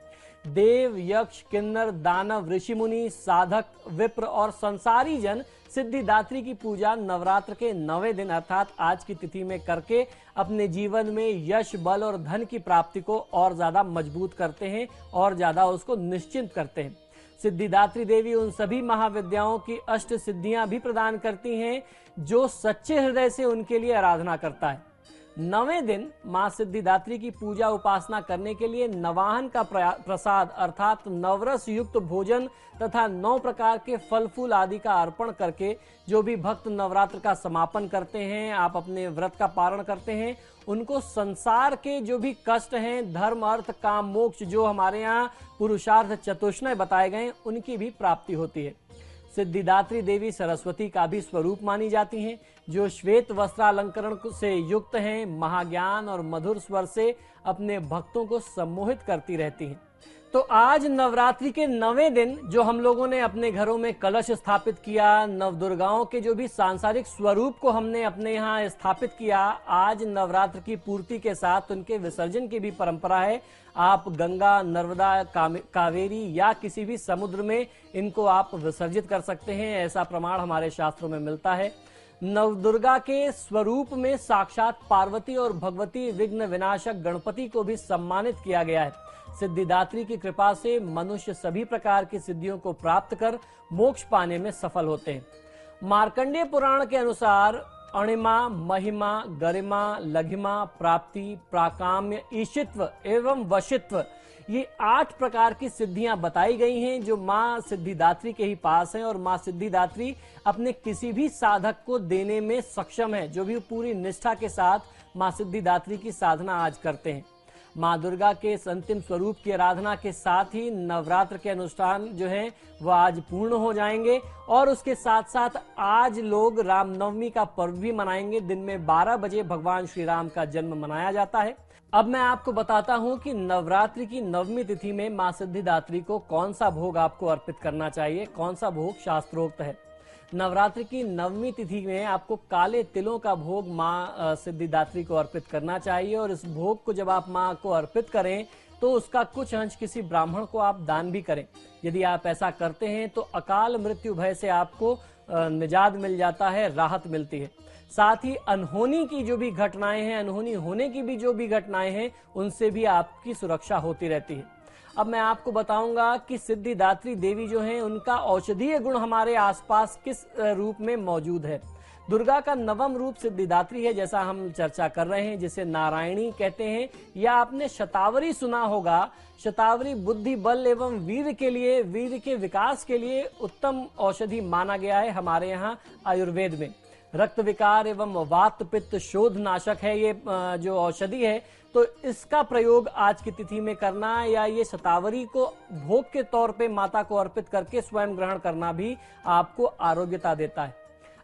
Speaker 2: देव, यक्ष, किन्नर, दानव, ऋषि मुनि, साधक, विप्र और संसारी जन सिद्धिदात्री की पूजा नवरात्र के 9वें दिन अर्थात आज की तिथि में करके अपने जीवन में यश, बल और धन की प्राप्ति को और ज्यादा मजबूत करते हैं और ज्यादा उसको निश्चिंत करते हैं। सिद्धिदात्री देवी उन सभी महाविद्याओं की अष्ट सिद्धियां भी प्रदान करती हैं जो सच्चे हृदय से उनके लिए आराधना करता है। 9वें दिन मां सिद्धिदात्री की पूजा उपासना करने के लिए नवाहन का प्रसाद अर्थात नवरस युक्त भोजन तथा 9 प्रकार के फल फूल आदि का अर्पण करके जो भी भक्त नवरात्र का समापन करते हैं, आप अपने व्रत का पारण करते हैं, उनको संसार के जो भी कष्ट हैं, धर्म, अर्थ, काम, मोक्ष, जो हमारे यहाँ पुरुषार्थ चतुष्टय बताए गए, उनकी भी प्राप्ति होती है। सिद्धिदात्री देवी सरस्वती का भी स्वरूप मानी जाती हैं, जो श्वेत वस्त्रालंकरण से युक्त हैं, महाज्ञान और मधुर स्वर से अपने भक्तों को सम्मोहित करती रहती हैं। तो आज नवरात्रि के 9वें दिन जो हम लोगों ने अपने घरों में कलश स्थापित किया, नवदुर्गाओं के जो भी सांसारिक स्वरूप को हमने अपने यहाँ स्थापित किया, आज नवरात्र की पूर्ति के साथ उनके विसर्जन की भी परंपरा है। आप गंगा, नर्मदा, कावेरी या किसी भी समुद्र में इनको आप विसर्जित कर सकते हैं, ऐसा प्रमाण हमारे शास्त्रों में मिलता है। नवदुर्गा के स्वरूप में साक्षात पार्वती और भगवती विघ्न विनाशक गणपति को भी सम्मानित किया गया है। सिद्धिदात्री की कृपा से मनुष्य सभी प्रकार की सिद्धियों को प्राप्त कर मोक्ष पाने में सफल होते हैं। मार्कंडेय पुराण के अनुसार अणिमा, महिमा, गरिमा, लघिमा, प्राप्ति, प्राकाम्य, ईशित्व एवं वशित्व, ये 8 प्रकार की सिद्धियां बताई गई हैं जो मां सिद्धिदात्री के ही पास हैं और मां सिद्धिदात्री अपने किसी भी साधक को देने में सक्षम है, जो भी पूरी निष्ठा के साथ मां सिद्धिदात्री की साधना आज करते हैं। माँ दुर्गा के इस अंतिम स्वरूप की आराधना के साथ ही नवरात्र के अनुष्ठान जो हैं वो आज पूर्ण हो जाएंगे और उसके साथ साथ आज लोग रामनवमी का पर्व भी मनाएंगे। दिन में 12 बजे भगवान श्री राम का जन्म मनाया जाता है। अब मैं आपको बताता हूं कि नवरात्रि की नवमी तिथि में मां सिद्धिदात्री को कौन सा भोग आपको अर्पित करना चाहिए, कौन सा भोग शास्त्रोक्त है। नवरात्रि की नवमी तिथि में आपको काले तिलों का भोग मां सिद्धिदात्री को अर्पित करना चाहिए और इस भोग को जब आप मां को अर्पित करें तो उसका कुछ अंश किसी ब्राह्मण को आप दान भी करें। यदि आप ऐसा करते हैं तो अकाल मृत्यु भय से आपको निजात मिल जाता है, राहत मिलती है। साथ ही अनहोनी की जो भी घटनाएं हैं, अनहोनी होने की भी जो भी घटनाएं हैं, उनसे भी आपकी सुरक्षा होती रहती है। अब मैं आपको बताऊंगा कि सिद्धिदात्री देवी जो हैं उनका औषधीय गुण हमारे आसपास किस रूप में मौजूद है। दुर्गा का नवम रूप सिद्धिदात्री है, जैसा हम चर्चा कर रहे हैं, जिसे नारायणी कहते हैं, या आपने शतावरी सुना होगा। शतावरी बुद्धि बल एवं वीर के लिए, वीर के विकास के लिए उत्तम औषधि माना गया है हमारे यहाँ आयुर्वेद में। रक्त विकार एवं वात पित्त शोध नाशक है ये जो औषधि है, तो इसका प्रयोग आज की तिथि में करना या ये शतावरी को भोग के तौर पे माता को अर्पित करके स्वयं ग्रहण करना भी आपको आरोग्यता देता है।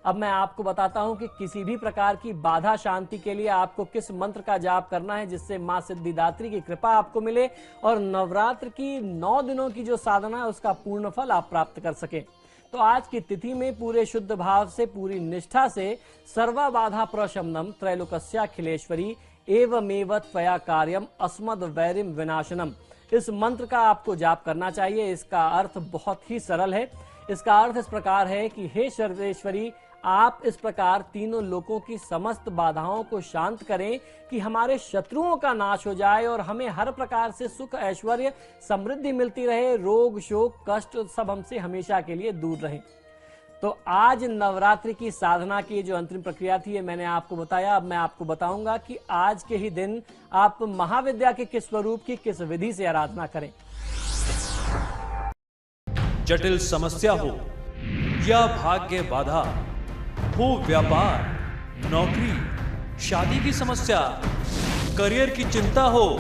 Speaker 2: अब मैं आपको बताता हूं कि किसी भी प्रकार की बाधा शांति के लिए आपको किस मंत्र का जाप करना है जिससे मां सिद्धिदात्री की कृपा आपको मिले और नवरात्र की 9 दिनों की जो साधना है उसका पूर्ण फल आप प्राप्त कर सकें। तो आज की तिथि में पूरे शुद्ध भाव से, पूरी निष्ठा से सर्वा बाधा प्रशमनम त्रैलोक्याखिलेश्वरी एवमेव त्वया कार्यम अस्मद वैरिम विनाशनम, इस मंत्र का आपको जाप करना चाहिए। इसका अर्थ बहुत ही सरल है। इसका अर्थ इस प्रकार है कि हे सर्वेश्वरी, आप इस प्रकार तीनों लोकों की समस्त बाधाओं को शांत करें कि हमारे शत्रुओं का नाश हो जाए और हमें हर प्रकार से सुख ऐश्वर्य समृद्धि मिलती रहे, रोग शोक कष्ट सब हमसे हमेशा के लिए दूर रहें। तो आज नवरात्रि की साधना की जो अंतिम प्रक्रिया थी ये मैंने आपको बताया। अब मैं आपको बताऊंगा कि आज के ही दिन आप महाविद्या के किस स्वरूप की किस विधि से आराधना करें।
Speaker 1: जटिल समस्या हो या भाग्य बाधा हो, व्यापार, नौकरी, शादी की समस्या, करियर की चिंता हो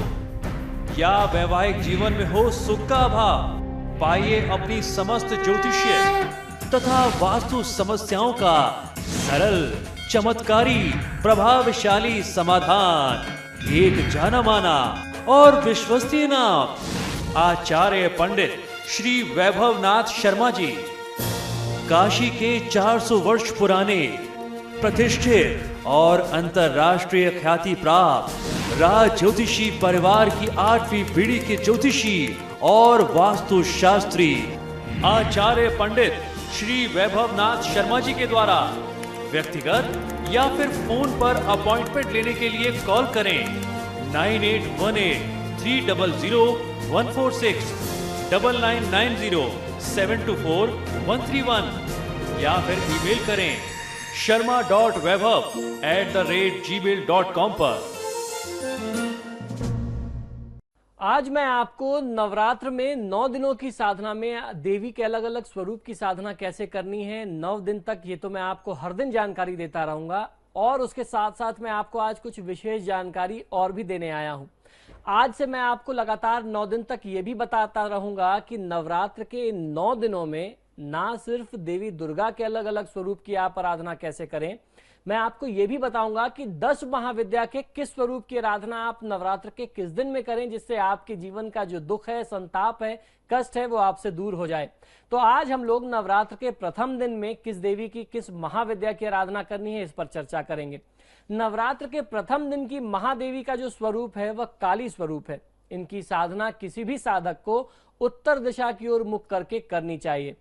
Speaker 1: या वैवाहिक जीवन में हो सुख का अभाव, पाइए अपनी समस्त ज्योतिषीय तथा वास्तु समस्याओं का सरल, चमत्कारी, प्रभावशाली समाधान। एक जाना माना और विश्वसनीय नाम आचार्य पंडित श्री वैभवनाथ शर्मा जी, काशी के 400 वर्ष पुराने प्रतिष्ठित और अंतरराष्ट्रीय ख्याति प्राप्त राज ज्योतिषी परिवार की 8वीं पीढ़ी के ज्योतिषी और वास्तु शास्त्री आचार्य पंडित श्री वैभवनाथ शर्मा जी के द्वारा व्यक्तिगत या फिर फोन पर अपॉइंटमेंट लेने के लिए कॉल करें 9818-300-146, 9990-724-131 या फिर ईमेल करें sharma.vaibhav@gmail.com पर।
Speaker 2: आज मैं आपको नवरात्र में 9 दिनों की साधना में देवी के अलग अलग स्वरूप की साधना कैसे करनी है 9 दिन तक, ये तो मैं आपको हर दिन जानकारी देता रहूंगा। और उसके साथ साथ मैं आपको आज कुछ विशेष जानकारी और भी देने आया हूं। आज से मैं आपको लगातार 9 दिन तक ये भी बताता रहूंगा कि नवरात्र के इन 9 दिनों में ना सिर्फ देवी दुर्गा के अलग अलग स्वरूप की आप आराधना कैसे करें, मैं आपको यह भी बताऊंगा कि 10 महाविद्या के किस स्वरूप की आराधना आप नवरात्र के किस दिन में करें जिससे आपके जीवन का जो दुख है, संताप है, कष्ट है वो आपसे दूर हो जाए। तो आज हम लोग नवरात्र के प्रथम दिन में किस देवी की किस महाविद्या की आराधना करनी है इस पर चर्चा करेंगे। नवरात्र के प्रथम दिन की महादेवी का जो स्वरूप है वह काली स्वरूप है। इनकी साधना किसी भी साधक को उत्तर दिशा की ओर मुख करके करनी चाहिए।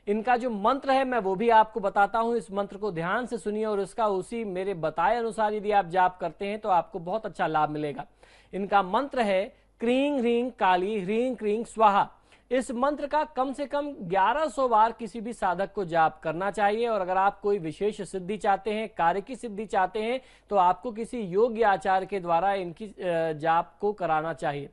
Speaker 2: इनका जो मंत्र है मैं वो भी आपको बताता हूं। इस मंत्र को ध्यान से सुनिए और इसका उसी मेरे बताए अनुसार यदि आप जाप करते हैं तो आपको बहुत अच्छा लाभ मिलेगा। इनका मंत्र है क्रीं ह्रीं काली ह्रीं क्रीं स्वाहा। इस मंत्र का कम से कम 1100 बार किसी भी साधक को जाप करना चाहिए। और अगर आप कोई विशेष सिद्धि चाहते हैं, कार्य की सिद्धि चाहते हैं, तो आपको किसी योग्य आचार्य के द्वारा इनकी जाप को कराना चाहिए।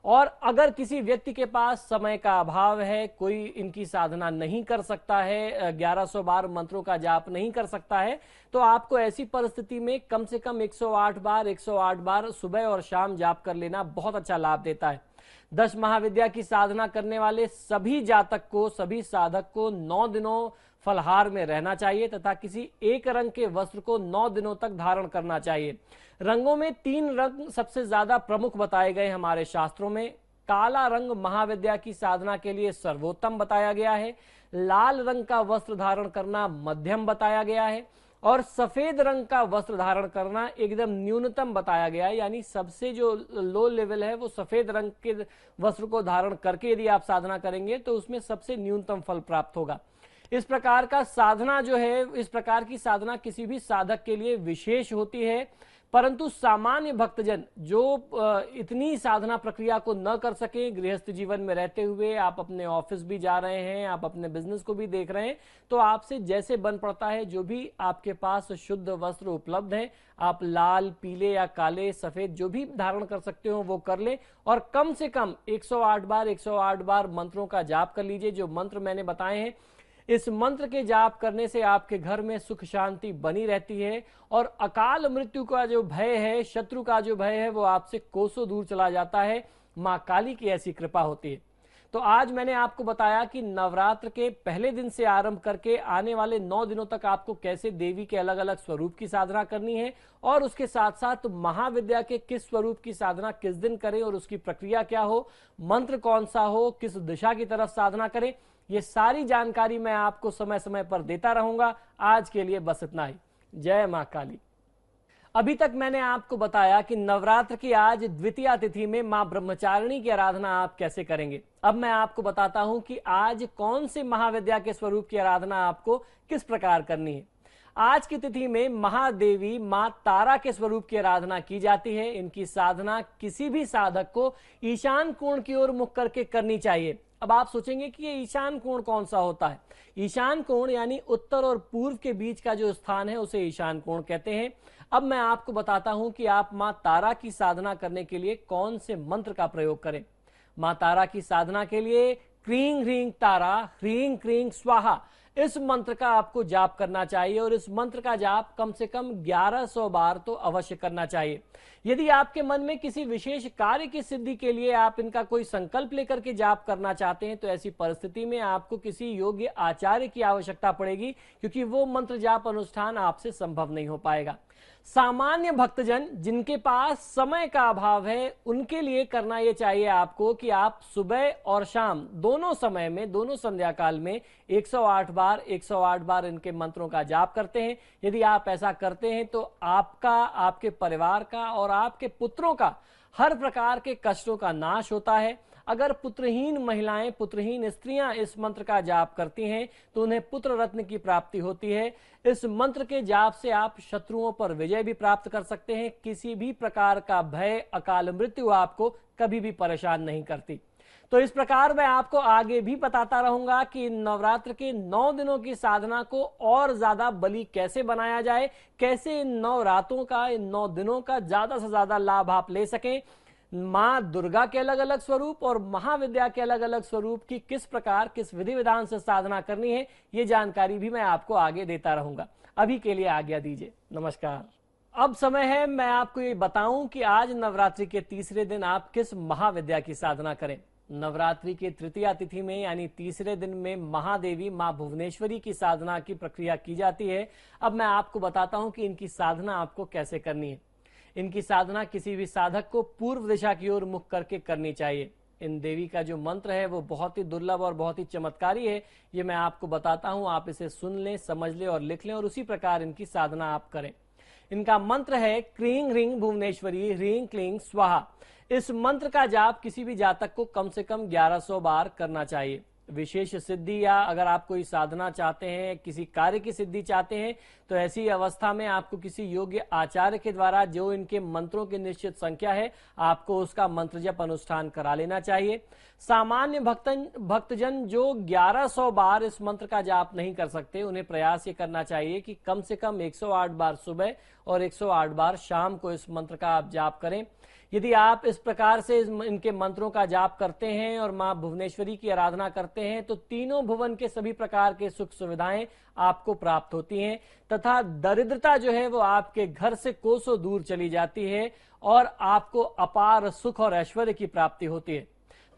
Speaker 2: और अगर किसी व्यक्ति के पास समय का अभाव है, कोई इनकी साधना नहीं कर सकता है, 1100 बार मंत्रों का जाप नहीं कर सकता है, तो आपको ऐसी परिस्थिति में कम से कम 108 बार सुबह और शाम जाप कर लेना बहुत अच्छा लाभ देता है। 10 महाविद्या की साधना करने वाले सभी जातक को, सभी साधक को 9 दिनों फलहार में रहना चाहिए तथा किसी एक रंग के वस्त्र को 9 दिनों तक धारण करना चाहिए। रंगों में 3 रंग सबसे ज्यादा प्रमुख बताए गए हमारे शास्त्रों में। काला रंग महाविद्या की साधना के लिए सर्वोत्तम बताया गया है, लाल रंग का वस्त्र धारण करना मध्यम बताया गया है और सफेद रंग का वस्त्र धारण करना एकदम न्यूनतम बताया गया है। यानी सबसे जो लो लेवल है वो सफेद रंग के वस्त्र को धारण करके यदि आप साधना करेंगे तो उसमें सबसे न्यूनतम फल प्राप्त होगा। इस प्रकार का साधना जो है, इस प्रकार की साधना किसी भी साधक के लिए विशेष होती है, परंतु सामान्य भक्तजन जो इतनी साधना प्रक्रिया को न कर सके, गृहस्थ जीवन में रहते हुए आप अपने ऑफिस भी जा रहे हैं, आप अपने बिजनेस को भी देख रहे हैं, तो आपसे जैसे बन पड़ता है, जो भी आपके पास शुद्ध वस्त्र उपलब्ध है, आप लाल, पीले या काले, सफेद जो भी धारण कर सकते हो वो कर लें और कम से कम 108 बार मंत्रों का जाप कर लीजिए। जो मंत्र मैंने बताए हैं, इस मंत्र के जाप करने से आपके घर में सुख शांति बनी रहती है और अकाल मृत्यु का जो भय है, शत्रु का जो भय है, वो आपसे कोसों दूर चला जाता है। मां काली की ऐसी कृपा होती है। तो आज मैंने आपको बताया कि नवरात्र के पहले दिन से आरंभ करके आने वाले 9 दिनों तक आपको कैसे देवी के अलग अलग स्वरूप की साधना करनी है और उसके साथ साथ महाविद्या के किस स्वरूप की साधना किस दिन करें और उसकी प्रक्रिया क्या हो, मंत्र कौन सा हो, किस दिशा की तरफ साधना करें, ये सारी जानकारी मैं आपको समय समय पर देता रहूंगा। आज के लिए बस इतना ही। जय मां काली। अभी तक मैंने आपको बताया कि नवरात्र की आज द्वितीया तिथि में मां ब्रह्मचारिणी की आराधना आप कैसे करेंगे। अब मैं आपको बताता हूं कि आज कौन से महाविद्या के स्वरूप की आराधना आपको किस प्रकार करनी है। आज की तिथि में महादेवी मां तारा के स्वरूप की आराधना की जाती है। इनकी साधना किसी भी साधक को ईशान कोण की ओर मुख करके करनी चाहिए। अब आप सोचेंगे कि ये ईशान कोण कौन सा होता है। ईशान कोण यानी उत्तर और पूर्व के बीच का जो स्थान है उसे ईशान कोण कहते हैं। अब मैं आपको बताता हूं कि आप मां तारा की साधना करने के लिए कौन से मंत्र का प्रयोग करें। मां तारा की साधना के लिए क्रीं ह्रीं तारा ह्रीं क्रीं स्वाहा इस मंत्र का आपको जाप करना चाहिए और इस मंत्र का जाप कम से कम 1100 बार तो अवश्य करना चाहिए। यदि आपके मन में किसी विशेष कार्य की सिद्धि के लिए आप इनका कोई संकल्प लेकर के जाप करना चाहते हैं तो ऐसी परिस्थिति में आपको किसी योग्य आचार्य की आवश्यकता पड़ेगी, क्योंकि वो मंत्र जाप अनुष्ठान आपसे संभव नहीं हो पाएगा। सामान्य भक्तजन जिनके पास समय का अभाव है उनके लिए करना यह चाहिए आपको कि आप सुबह और शाम दोनों समय में, दोनों संध्या काल में 108 बार इनके मंत्रों का जाप करते हैं। यदि आप ऐसा करते हैं तो आपका, आपके परिवार का और आपके पुत्रों का हर प्रकार के कष्टों का नाश होता है। अगर पुत्रहीन महिलाएं, पुत्रहीन स्त्रियां इस मंत्र का जाप करती हैं तो उन्हें पुत्र रत्न की प्राप्ति होती है। इस मंत्र के जाप से आप शत्रुओं पर विजय भी प्राप्त कर सकते हैं। किसी भी प्रकार का भय, अकाल मृत्यु आपको कभी भी परेशान नहीं करती। तो इस प्रकार मैं आपको आगे भी बताता रहूंगा कि नवरात्र के 9 दिनों की साधना को और ज्यादा बली कैसे बनाया जाए, कैसे इन 9 रातों का, इन 9 दिनों का ज्यादा से ज्यादा लाभ आप ले सकें। मां दुर्गा के अलग अलग स्वरूप और महाविद्या के अलग अलग स्वरूप की किस प्रकार, किस विधि विधान से साधना करनी है, ये जानकारी भी मैं आपको आगे देता रहूंगा। अभी के लिए आज्ञा दीजिए। नमस्कार। अब समय है मैं आपको ये बताऊं कि आज नवरात्रि के तीसरे दिन आप किस महाविद्या की साधना करें। नवरात्रि के तृतीया तिथि में यानी तीसरे दिन में महादेवी मां भुवनेश्वरी की साधना की प्रक्रिया की जाती है। अब मैं आपको बताता हूं कि इनकी साधना आपको कैसे करनी है। इनकी साधना किसी भी साधक को पूर्व दिशा की ओर मुख करके करनी चाहिए। इन देवी का जो मंत्र है वो बहुत ही दुर्लभ और बहुत ही चमत्कारी है। ये मैं आपको बताता हूं, आप इसे सुन लें, समझ लें और लिख लें और उसी प्रकार इनकी साधना आप करें। इनका मंत्र है क्रीं ह्रीं भुवनेश्वरी ह्रीं क्लीं स्वाहा। इस मंत्र का जाप किसी भी जातक को कम से कम 1100 बार करना चाहिए। विशेष सिद्धि या अगर आप कोई साधना चाहते हैं, किसी कार्य की सिद्धि चाहते हैं, तो ऐसी अवस्था में आपको किसी योग्य आचार्य के द्वारा जो इनके मंत्रों की निश्चित संख्या है आपको उसका मंत्र जप अनुष्ठान करा लेना चाहिए। सामान्य भक्तजन जो 1100 बार इस मंत्र का जाप नहीं कर सकते, उन्हें प्रयास ये करना चाहिए कि कम से कम 108 बार सुबह और 108 बार शाम को इस मंत्र का आप जाप करें। यदि आप इस प्रकार से इनके मंत्रों का जाप करते हैं और मां भुवनेश्वरी की आराधना करते हैं तो तीनों भुवन के सभी प्रकार के सुख सुविधाएं आपको प्राप्त होती हैं तथा दरिद्रता जो है वो आपके घर से कोसों दूर चली जाती है और आपको अपार सुख और ऐश्वर्य की प्राप्ति होती है।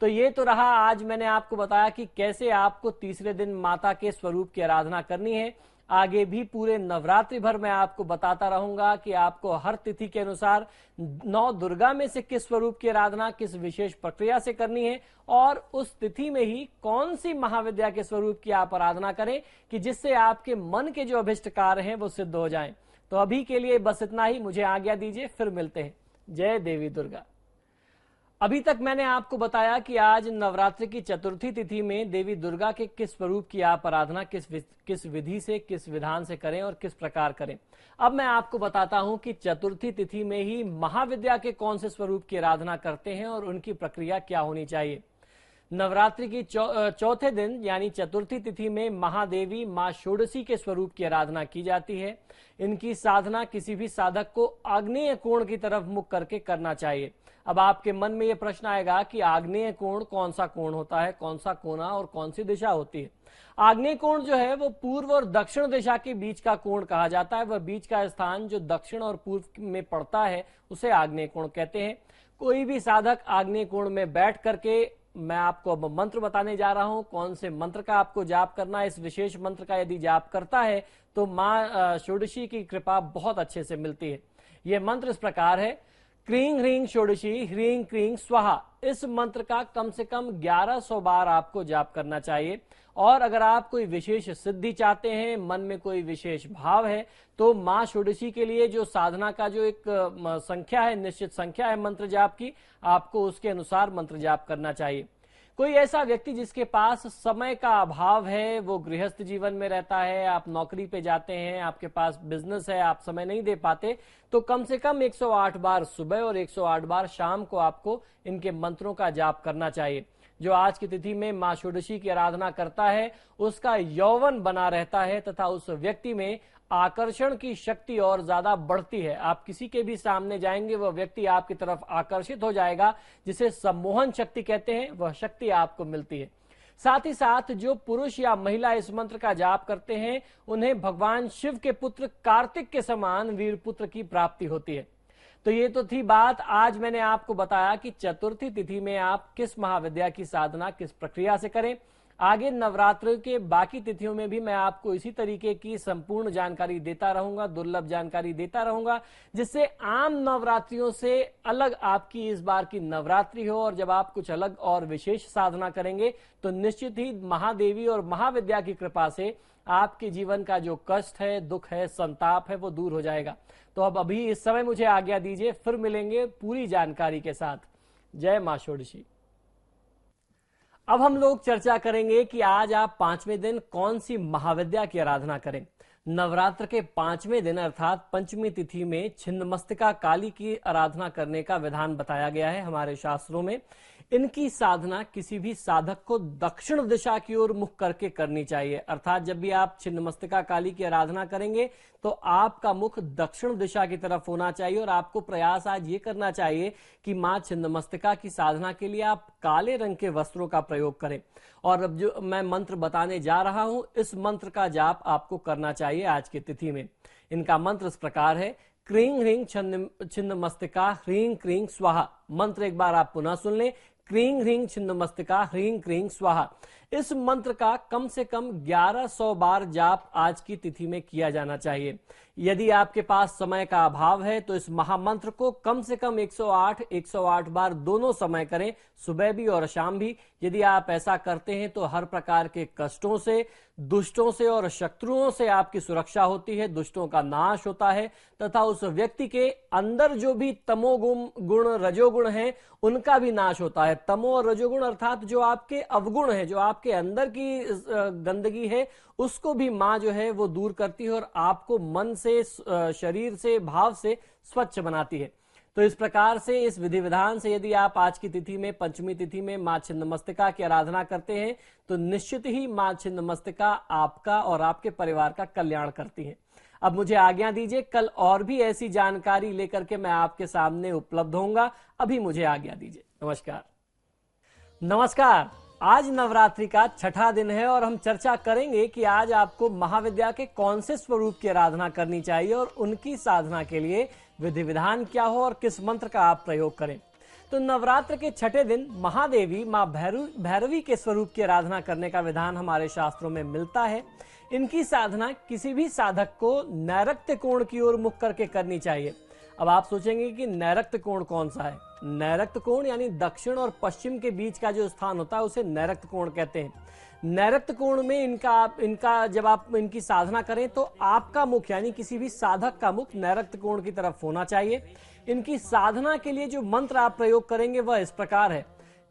Speaker 2: तो ये तो रहा, आज मैंने आपको बताया कि कैसे आपको तीसरे दिन माता के स्वरूप की आराधना करनी है। आगे भी पूरे नवरात्रि भर मैं आपको बताता रहूंगा कि आपको हर तिथि के अनुसार 9 दुर्गा में से किस स्वरूप की आराधना किस विशेष प्रक्रिया से करनी है और उस तिथि में ही कौन सी महाविद्या के स्वरूप की आप आराधना करें कि जिससे आपके मन के जो अभिष्ट कार्य हैं वो सिद्ध हो जाएं। तो अभी के लिए बस इतना ही, मुझे आज्ञा दीजिए, फिर मिलते हैं। जय देवी दुर्गा। अभी तक मैंने आपको बताया कि आज नवरात्रि की चतुर्थी तिथि में देवी दुर्गा के किस स्वरूप की आप आराधना किस विधि से, किस विधान से करें और किस प्रकार करें। अब मैं आपको बताता हूं कि चतुर्थी तिथि में ही महाविद्या के कौन से स्वरूप की आराधना करते हैं और उनकी प्रक्रिया क्या होनी चाहिए। नवरात्रि की चौथे दिन यानी चतुर्थी तिथि में महादेवी मां षोडशी के स्वरूप की आराधना की जाती है। इनकी साधना किसी भी साधक को आग्नेय कोण की तरफ मुख करके करना चाहिए। अब आपके मन में यह प्रश्न आएगा कि आग्नेय कोण कौन सा कोण होता है, कौन सा कोना और कौन सी दिशा होती है। आग्नेय कोण जो है वो पूर्व और दक्षिण दिशा के बीच का कोण कहा जाता है। वह बीच का स्थान जो दक्षिण और पूर्व में पड़ता है उसे आग्नेय कोण कहते हैं। कोई भी साधक आग्नेय कोण में बैठ करके, मैं आपको अब मंत्र बताने जा रहा हूं कौन से मंत्र का आपको जाप करना है। इस विशेष मंत्र का यदि जाप करता है तो मां षोडशी की कृपा बहुत अच्छे से मिलती है। यह मंत्र इस प्रकार है, क्रीं ह्रीं षोडशी ह्रीं क्रीं स्वाहा। इस मंत्र का कम से कम 1100 बार आपको जाप करना चाहिए। और अगर आप कोई विशेष सिद्धि चाहते हैं, मन में कोई विशेष भाव है, तो मां षोडशी के लिए जो साधना का जो एक संख्या है, निश्चित संख्या है मंत्र जाप की, आपको उसके अनुसार मंत्र जाप करना चाहिए। कोई ऐसा व्यक्ति जिसके पास समय का अभाव है, वो गृहस्थ जीवन में रहता है, आप नौकरी पे जाते हैं, आपके पास बिजनेस है, आप समय नहीं दे पाते, तो कम से कम 108 बार सुबह और 108 बार शाम को आपको इनके मंत्रों का जाप करना चाहिए। जो आज की तिथि में मां षोडशी की आराधना करता है उसका यौवन बना रहता है तथा उस व्यक्ति में आकर्षण की शक्ति और ज्यादा बढ़ती है। आप किसी के भी सामने जाएंगे वह व्यक्ति आपकी तरफ आकर्षित हो जाएगा, जिसे सम्मोहन शक्ति कहते हैं, वह शक्ति आपको मिलती है। साथ ही साथ जो पुरुष या महिला इस मंत्र का जाप करते हैं उन्हें भगवान शिव के पुत्र कार्तिक के समान वीर पुत्र की प्राप्ति होती है। तो ये तो थी बात। आज मैंने आपको बताया कि चतुर्थी तिथि में आप किस महाविद्या की साधना किस प्रक्रिया से करें। आगे नवरात्र के बाकी तिथियों में भी मैं आपको इसी तरीके की संपूर्ण जानकारी देता रहूंगा, दुर्लभ जानकारी देता रहूंगा, जिससे आम नवरात्रियों से अलग आपकी इस बार की नवरात्रि हो। और जब आप कुछ अलग और विशेष साधना करेंगे तो निश्चित ही महादेवी और महाविद्या की कृपा से आपके जीवन का जो कष्ट है, दुख है, संताप है, वो दूर हो जाएगा। तो अब अभी इस समय मुझे आज्ञा दीजिए, फिर मिलेंगे पूरी जानकारी के साथ। जय मां षोडशी। अब हम लोग चर्चा करेंगे कि आज आप 5वें दिन कौन सी महाविद्या की आराधना करें। नवरात्र के 5वें दिन अर्थात पंचमी तिथि में छिन्नमस्तिका काली की आराधना करने का विधान बताया गया है हमारे शास्त्रों में। इनकी साधना किसी भी साधक को दक्षिण दिशा की ओर मुख करके करनी चाहिए। अर्थात जब भी आप छिन्नमस्तिका काली की आराधना करेंगे तो आपका मुख दक्षिण दिशा की तरफ होना चाहिए और आपको प्रयास आज ये करना चाहिए कि मां छिन्नमस्तिका की साधना के लिए आप काले रंग के वस्त्रों का प्रयोग करें। और अब जो मैं मंत्र बताने जा रहा हूं, इस मंत्र का जाप आपको करना चाहिए आज की तिथि में। इनका मंत्र इस प्रकार है, क्रीं ह्रीं छिन्नमस्तिका ह्रीं क्रीं स्वाहा। मंत्र एक बार आप पुनः सुन लें, क्रीं ह्रीं छिन्नमस्तिका ह्रीं क्रीं स्वाहा। इस मंत्र का कम से कम 1100 बार जाप आज की तिथि में किया जाना चाहिए। यदि आपके पास समय का अभाव है तो इस महामंत्र को कम से कम 108 बार दोनों समय करें, सुबह भी और शाम भी। यदि आप ऐसा करते हैं तो हर प्रकार के कष्टों से, दुष्टों से और शत्रुओं से आपकी सुरक्षा होती है, दुष्टों का नाश होता है तथा उस व्यक्ति के अंदर जो भी तमोगुण रजोगुण है उनका भी नाश होता है। तमो और रजोगुण अर्थात जो आपके अवगुण है, जो आपके अंदर की गंदगी है, उसको भी मां जो है वो दूर करती है और आपको मन से, शरीर से, भाव से स्वच्छ बनाती है। तो इस प्रकार से, इस विधि विधान से यदि आप आज की तिथि में, पंचमी तिथि में मां छिन्नमस्तिका की आराधना करते हैं तो निश्चित ही मां छिन्नमस्तिका आपका और आपके परिवार का कल्याण करती है। अब मुझे आज्ञा दीजिए, कल और भी ऐसी जानकारी लेकर के मैं आपके सामने उपलब्ध होऊंगा। अभी मुझे आज्ञा दीजिए। नमस्कार। नमस्कार। आज नवरात्रि का छठा दिन है और हम चर्चा करेंगे कि आज आपको महाविद्या के कौन से स्वरूप की आराधना करनी चाहिए और उनकी साधना के लिए विधि विधान क्या हो और किस मंत्र का आप प्रयोग करें। तो नवरात्र के छठे दिन महादेवी मां भैरवी के स्वरूप की आराधना करने का विधान हमारे शास्त्रों में मिलता है। इनकी साधना किसी भी साधक को नैऋत्य कोण की ओर मुख करके करनी चाहिए। अब आप सोचेंगे कि नैऋत्य कोण कौन सा है। नैऋत्य कोण यानी दक्षिण और पश्चिम के बीच का जो स्थान होता है उसे नैऋत्य कोण कहते हैं। नैऋत्य कोण में इनका जब आप इनकी साधना करें तो आपका मुख यानी किसी भी साधक का मुख नैऋत्य कोण की तरफ होना चाहिए। इनकी साधना के लिए जो मंत्र आप प्रयोग करेंगे वह इस प्रकार है।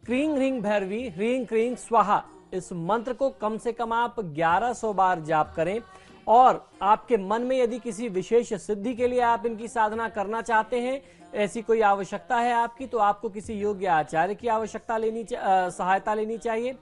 Speaker 2: क्रीं ह्रीं भैरवी ह्रीं क्रीं स्वाहा। इस मंत्र को कम से कम आप 1100 बार जाप करें और आपके मन में यदि किसी विशेष सिद्धि के लिए आप इनकी साधना करना चाहते हैं, ऐसी कोई आवश्यकता है आपकी, तो आपको किसी योग्य आचार्य की सहायता लेनी चाहिए।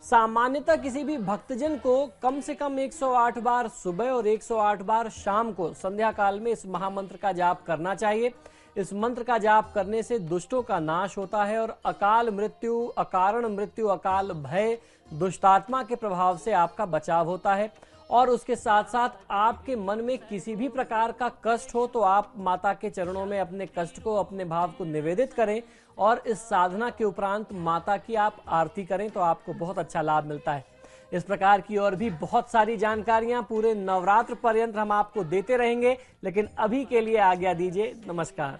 Speaker 2: सामान्यतः किसी भी भक्तजन को कम से कम 108 बार सुबह और 108 बार शाम को संध्या काल में इस महामंत्र का जाप करना चाहिए। इस मंत्र का जाप करने से दुष्टों का नाश होता है और अकाल मृत्यु, अकारण मृत्यु, अकाल भय, दुष्टात्मा के प्रभाव से आपका बचाव होता है। और उसके साथ साथ आपके मन में किसी भी प्रकार का कष्ट हो तो आप माता के चरणों में अपने कष्ट को, अपने भाव को निवेदित करें और इस साधना के उपरांत माता की आप आरती करें तो आपको बहुत अच्छा लाभ मिलता है। इस प्रकार की और भी बहुत सारी जानकारियां पूरे नवरात्र पर्यंत हम आपको देते रहेंगे, लेकिन अभी के लिए आज्ञा दीजिए। नमस्कार।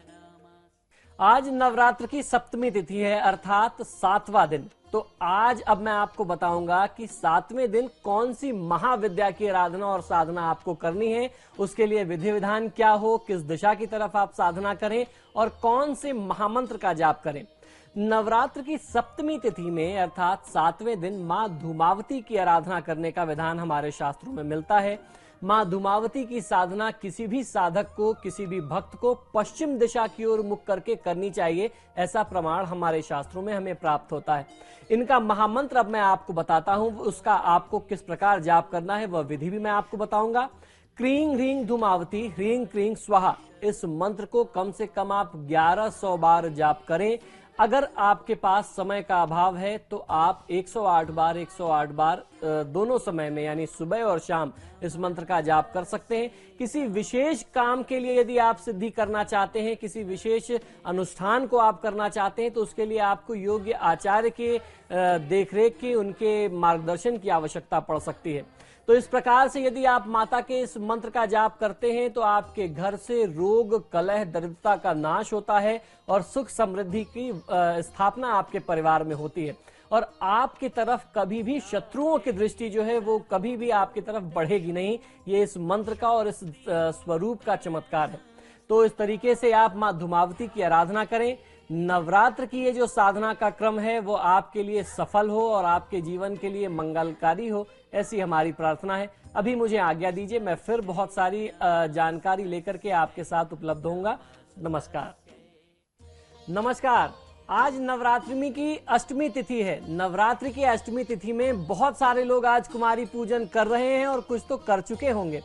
Speaker 2: आज नवरात्र की सप्तमी तिथि है, अर्थात 7वां दिन। तो आज अब मैं आपको बताऊंगा कि 7वें दिन कौन सी महाविद्या की आराधना और साधना आपको करनी है, उसके लिए विधि विधान क्या हो, किस दिशा की तरफ आप साधना करें और कौन से महामंत्र का जाप करें। नवरात्र की सप्तमी तिथि में अर्थात 7वें दिन मां धूमावती की आराधना करने का विधान हमारे शास्त्रों में मिलता है। मां धूमावती की साधना किसी भी साधक को, किसी भी भक्त को पश्चिम दिशा की ओर मुख करके करनी चाहिए, ऐसा प्रमाण हमारे शास्त्रों में हमें प्राप्त होता है। इनका महामंत्र अब मैं आपको बताता हूं, उसका आपको किस प्रकार जाप करना है वह विधि भी मैं आपको बताऊंगा। क्रीं ह्रीं धूमावती ह्रीं क्रीं स्वाहा। इस मंत्र को कम से कम आप 1100 बार जाप करें। अगर आपके पास समय का अभाव है तो आप 108 बार दोनों समय में यानी सुबह और शाम इस मंत्र का जाप कर सकते हैं। किसी विशेष काम के लिए यदि आप सिद्धि करना चाहते हैं, किसी विशेष अनुष्ठान को आप करना चाहते हैं, तो उसके लिए आपको योग्य आचार्य के देखरेख की, उनके मार्गदर्शन की आवश्यकता पड़ सकती है। तो इस प्रकार से यदि आप माता के इस मंत्र का जाप करते हैं तो आपके घर से रोग, कलह, दरिद्रता का नाश होता है और सुख समृद्धि की स्थापना आपके परिवार में होती है और आपकी तरफ कभी भी शत्रुओं की दृष्टि जो है वो कभी भी आपकी तरफ बढ़ेगी नहीं। ये इस मंत्र का और इस स्वरूप का चमत्कार है। तो इस तरीके से आप मां धूमावती की आराधना करें। नवरात्र की ये जो साधना का क्रम है वो आपके लिए सफल हो और आपके जीवन के लिए मंगलकारी हो, ऐसी हमारी प्रार्थना है। अभी मुझे आज्ञा दीजिए, मैं फिर बहुत सारी जानकारी लेकर के आपके साथ उपलब्ध होऊंगा। नमस्कार। नमस्कार। आज नवरात्रि की अष्टमी तिथि है। नवरात्रि की अष्टमी तिथि में बहुत सारे लोग आज कुमारी पूजन कर रहे हैं और कुछ तो कर चुके होंगे।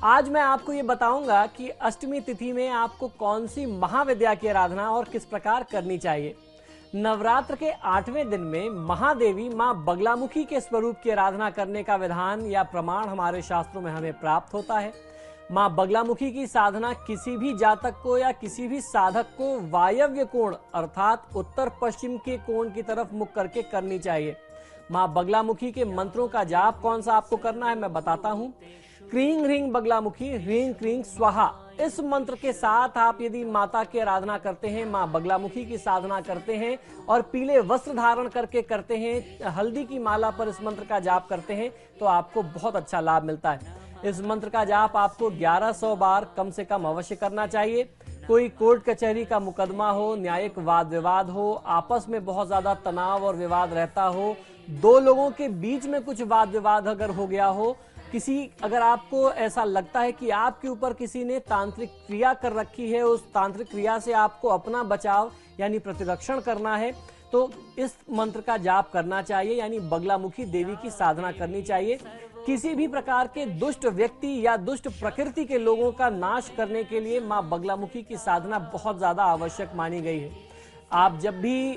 Speaker 2: आज मैं आपको ये बताऊंगा कि अष्टमी तिथि में आपको कौन सी महाविद्या की आराधना और किस प्रकार करनी चाहिए। नवरात्र के 8वें दिन में महादेवी मां बगलामुखी के स्वरूप की आराधना करने का विधान या प्रमाण हमारे शास्त्रों में हमें प्राप्त होता है। मां बगलामुखी की साधना किसी भी जातक को या किसी भी साधक को वायव्य कोण अर्थात उत्तर पश्चिम के कोण की तरफ मुख करके करनी चाहिए। मां बगलामुखी के मंत्रों का जाप कौन सा आपको करना है मैं बताता हूं। क्रीं ह्रीं बगलामुखी ह्रीं क्रीं स्वाहा। इस मंत्र के साथ आप यदि माता की आराधना करते हैं, मां बगलामुखी की साधना करते हैं और पीले वस्त्र धारण करके करते हैं, हल्दी की माला पर इस मंत्र का जाप करते हैं तो आपको बहुत अच्छा लाभ मिलता है। इस मंत्र का जाप आपको 1100 बार कम से कम अवश्य करना चाहिए। कोई कोर्ट कचहरी का मुकदमा हो, न्यायिक वाद विवाद हो, आपस में बहुत ज्यादा तनाव और विवाद रहता हो, दो लोगों के बीच में कुछ वाद विवाद अगर हो गया हो, अगर आपको ऐसा लगता है कि आपके ऊपर किसी ने तांत्रिक क्रिया कर रखी है, उस तांत्रिक क्रिया से आपको अपना बचाव यानी प्रतिरक्षण करना है, तो इस मंत्र का जाप करना चाहिए यानी बगलामुखी देवी की साधना करनी चाहिए। किसी भी प्रकार के दुष्ट व्यक्ति या दुष्ट प्रकृति के लोगों का नाश करने के लिए मां बगलामुखी की साधना बहुत ज्यादा आवश्यक मानी गई है। आप जब भी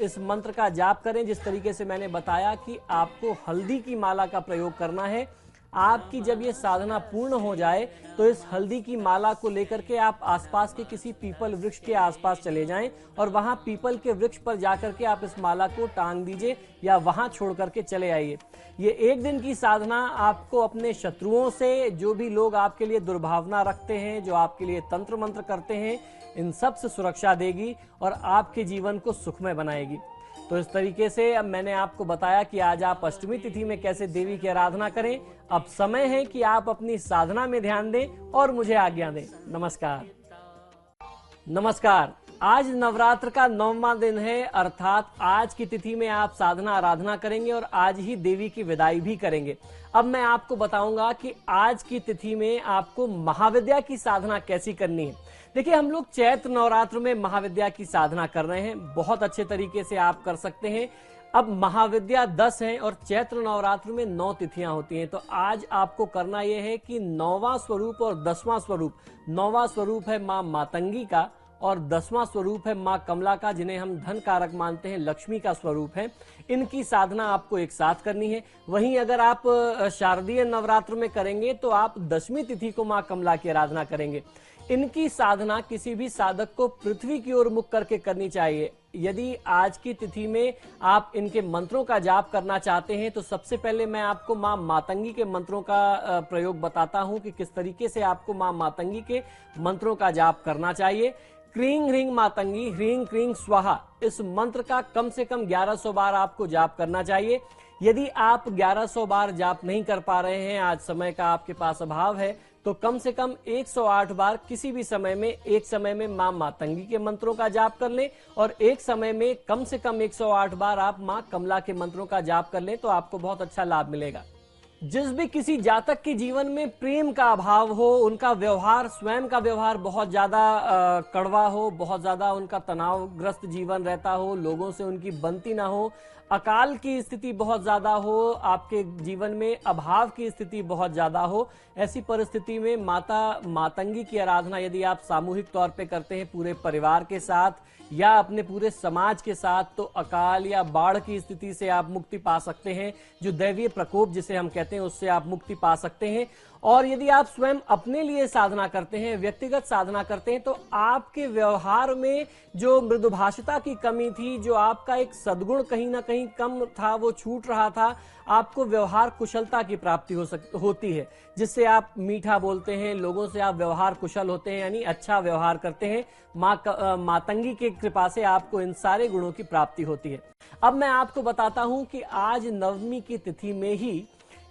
Speaker 2: इस मंत्र का जाप करें, जिस तरीके से मैंने बताया कि आपको हल्दी की माला का प्रयोग करना है, आपकी जब ये साधना पूर्ण हो जाए तो इस हल्दी की माला को लेकर के आप आसपास के किसी पीपल वृक्ष के आसपास चले जाएं और वहां पीपल के वृक्ष पर जाकर के आप इस माला को टांग दीजिए या वहां छोड़ करके चले आइए। ये एक दिन की साधना आपको अपने शत्रुओं से, जो भी लोग आपके लिए दुर्भावना रखते हैं, जो आपके लिए तंत्र मंत्र करते हैं, इन सब से सुरक्षा देगी और आपके जीवन को सुखमय बनाएगी। तो इस तरीके से अब मैंने आपको बताया कि आज आप अष्टमी तिथि में कैसे देवी की आराधना करें। अब समय है कि आप अपनी साधना में ध्यान दें और मुझे आज्ञा दें। नमस्कार। नमस्कार। आज नवरात्र का 9वां दिन है, अर्थात आज की तिथि में आप साधना आराधना करेंगे और आज ही देवी की विदाई भी करेंगे। अब मैं आपको बताऊंगा कि आज की तिथि में आपको महाविद्या की साधना कैसी करनी है। देखिए, हम लोग चैत्र नवरात्र में महाविद्या की साधना कर रहे हैं, बहुत अच्छे तरीके से आप कर सकते हैं। अब महाविद्या 10 है और चैत्र नवरात्र में 9 तिथियां होती हैं, तो आज आपको करना यह है कि 9वां स्वरूप और 10वां स्वरूप, 9वां स्वरूप है मां मातंगी का और 10वां स्वरूप है मां कमला का, जिन्हें हम धन कारक मानते हैं, लक्ष्मी का स्वरूप है। इनकी साधना आपको एक साथ करनी है। वहीं अगर आप शारदीय नवरात्र में करेंगे तो आप 10वीं तिथि को मां कमला की आराधना करेंगे। इनकी साधना किसी भी साधक को पृथ्वी की ओर मुख करके करनी चाहिए। यदि आज की तिथि में आप इनके मंत्रों का जाप करना चाहते हैं तो सबसे पहले मैं आपको मां मातंगी के मंत्रों का प्रयोग बताता हूं कि किस तरीके से आपको मां मातंगी के मंत्रों का जाप करना चाहिए। क्रीं ह्रीं मातंगी ह्रीं क्रीं स्वाहा, इस मंत्र का कम से कम 1100 बार आपको जाप करना चाहिए। यदि आप 1100 बार जाप नहीं कर पा रहे हैं, आज समय का आपके पास अभाव है, तो कम से कम 108 बार किसी भी समय में, एक समय में मां मातंगी के मंत्रों का जाप कर लें और एक समय में कम से कम 108 बार आप मां कमला के मंत्रों का जाप कर लें, तो आपको बहुत अच्छा लाभ मिलेगा। जिस भी किसी जातक के जीवन में प्रेम का अभाव हो, उनका व्यवहार, स्वयं का व्यवहार बहुत ज्यादा कड़वा हो, बहुत ज्यादा उनका तनावग्रस्त जीवन रहता हो, लोगों से उनकी बनती ना हो, अकाल की स्थिति बहुत ज्यादा हो, आपके जीवन में अभाव की स्थिति बहुत ज्यादा हो, ऐसी परिस्थिति में माता मातंगी की आराधना यदि आप सामूहिक तौर पे करते हैं पूरे परिवार के साथ या अपने पूरे समाज के साथ, तो अकाल या बाढ़ की स्थिति से आप मुक्ति पा सकते हैं। जो दैवीय प्रकोप जिसे हम कहते हैं, उससे आप मुक्ति पा सकते हैं। और यदि आप स्वयं अपने लिए साधना करते हैं, व्यक्तिगत साधना करते हैं, तो आपके व्यवहार में जो मृदुभाषिता की कमी थी, जो आपका एक सद्गुण कहीं ना कहीं कम था, वो छूट रहा था, आपको व्यवहार कुशलता की प्राप्ति होती है, जिससे आप मीठा बोलते हैं, लोगों से आप व्यवहार कुशल होते हैं, यानी अच्छा व्यवहार करते हैं। मातंगी की कृपा से आपको इन सारे गुणों की प्राप्ति होती है। अब मैं आपको बताता हूं कि आज नवमी की तिथि में ही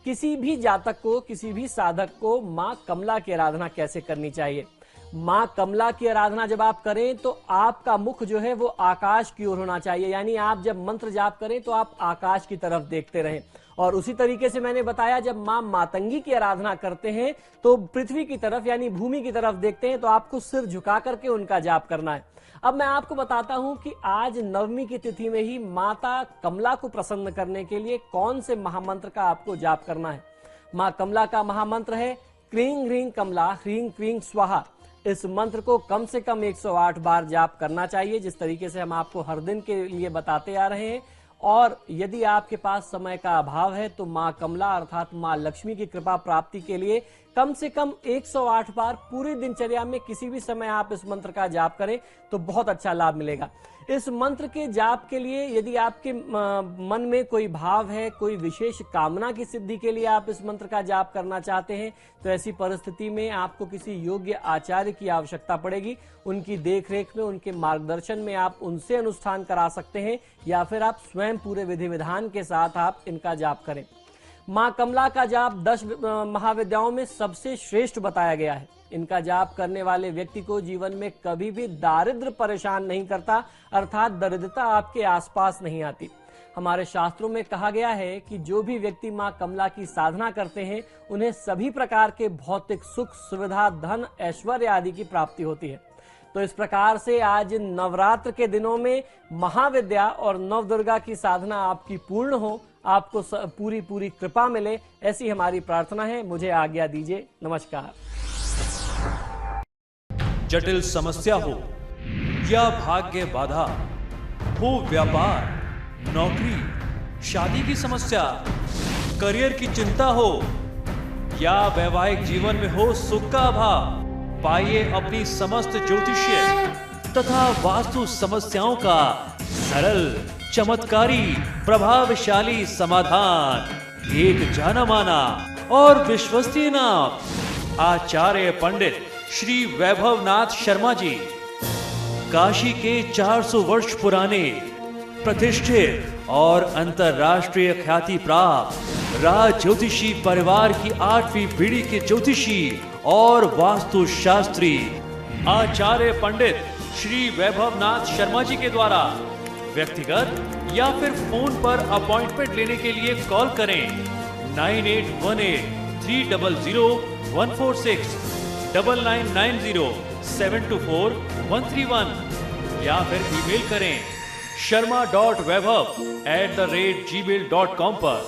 Speaker 2: किसी भी जातक को, किसी भी साधक को मां कमला की आराधना कैसे करनी चाहिए। मां कमला की आराधना जब आप करें तो आपका मुख जो है वो आकाश की ओर होना चाहिए, यानी आप जब मंत्र जाप करें तो आप आकाश की तरफ देखते रहें। और उसी तरीके से मैंने बताया, जब मां मातंगी की आराधना करते हैं तो पृथ्वी की तरफ यानी भूमि की तरफ देखते हैं, तो आपको सिर झुका करके उनका जाप करना है। अब मैं आपको बताता हूं कि आज नवमी की तिथि में ही माता कमला को प्रसन्न करने के लिए कौन से महामंत्र का आपको जाप करना है। मां कमला का महामंत्र है क्रीं ह्रीं कमला ह्रीं क्रीं स्वाहा। इस मंत्र को कम से कम 108 बार जाप करना चाहिए, जिस तरीके से हम आपको हर दिन के लिए बताते आ रहे हैं। और यदि आपके पास समय का अभाव है तो मां कमला अर्थात मां लक्ष्मी की कृपा प्राप्ति के लिए कम से कम 108 बार पूरी दिनचर्या में किसी भी समय आप इस मंत्र का जाप करें तो बहुत अच्छा लाभ मिलेगा। इस मंत्र के जाप के लिए यदि आपके मन में कोई भाव है, कोई विशेष कामना की सिद्धि के लिए आप इस मंत्र का जाप करना चाहते हैं, तो ऐसी परिस्थिति में आपको किसी योग्य आचार्य की आवश्यकता पड़ेगी। उनकी देखरेख में, उनके मार्गदर्शन में आप उनसे अनुष्ठान करा सकते हैं या फिर आप स्वयं पूरे विधि विधान के साथ आप इनका जाप करें। मां कमला का जाप 10 महाविद्याओं में सबसे श्रेष्ठ बताया गया है। इनका जाप करने वाले व्यक्ति को जीवन में कभी भी दारिद्र परेशान नहीं करता, अर्थात दरिद्रता आपके आसपास नहीं आती। हमारे शास्त्रों में कहा गया है कि जो भी व्यक्ति मां कमला की साधना करते हैं उन्हें सभी प्रकार के भौतिक सुख, सुविधा, धन, ऐश्वर्य आदि की प्राप्ति होती है। तो इस प्रकार से आज नवरात्र के दिनों में महाविद्या और नवदुर्गा की साधना आपकी पूर्ण हो, आपको पूरी पूरी कृपा मिले, ऐसी हमारी प्रार्थना है। मुझे आज्ञा दीजिए, नमस्कार।
Speaker 1: जटिल समस्या हो या भाग्य बाधा, हो व्यापार, नौकरी, शादी की समस्या, करियर की चिंता हो या वैवाहिक जीवन में हो सुख का अभाव, पाइए अपनी समस्त ज्योतिषीय तथा वास्तु समस्याओं का सरल, चमत्कारी, प्रभावशाली समाधान। एक जाना माना और विश्वसनीय नाम, आचार्य पंडित श्री वैभवनाथ शर्मा जी, काशी के 400 वर्ष पुराने प्रतिष्ठित और अंतरराष्ट्रीय ख्याति प्राप्त राज ज्योतिषी परिवार की 8वीं पीढ़ी के ज्योतिषी और वास्तु शास्त्री आचार्य पंडित श्री वैभवनाथ शर्मा जी के द्वारा व्यक्तिगत या फिर फोन पर अपॉइंटमेंट लेने के लिए कॉल करें 9818-300-146, 9990-724-131 या फिर ईमेल करें sharma.vaibhav@gmail.com पर।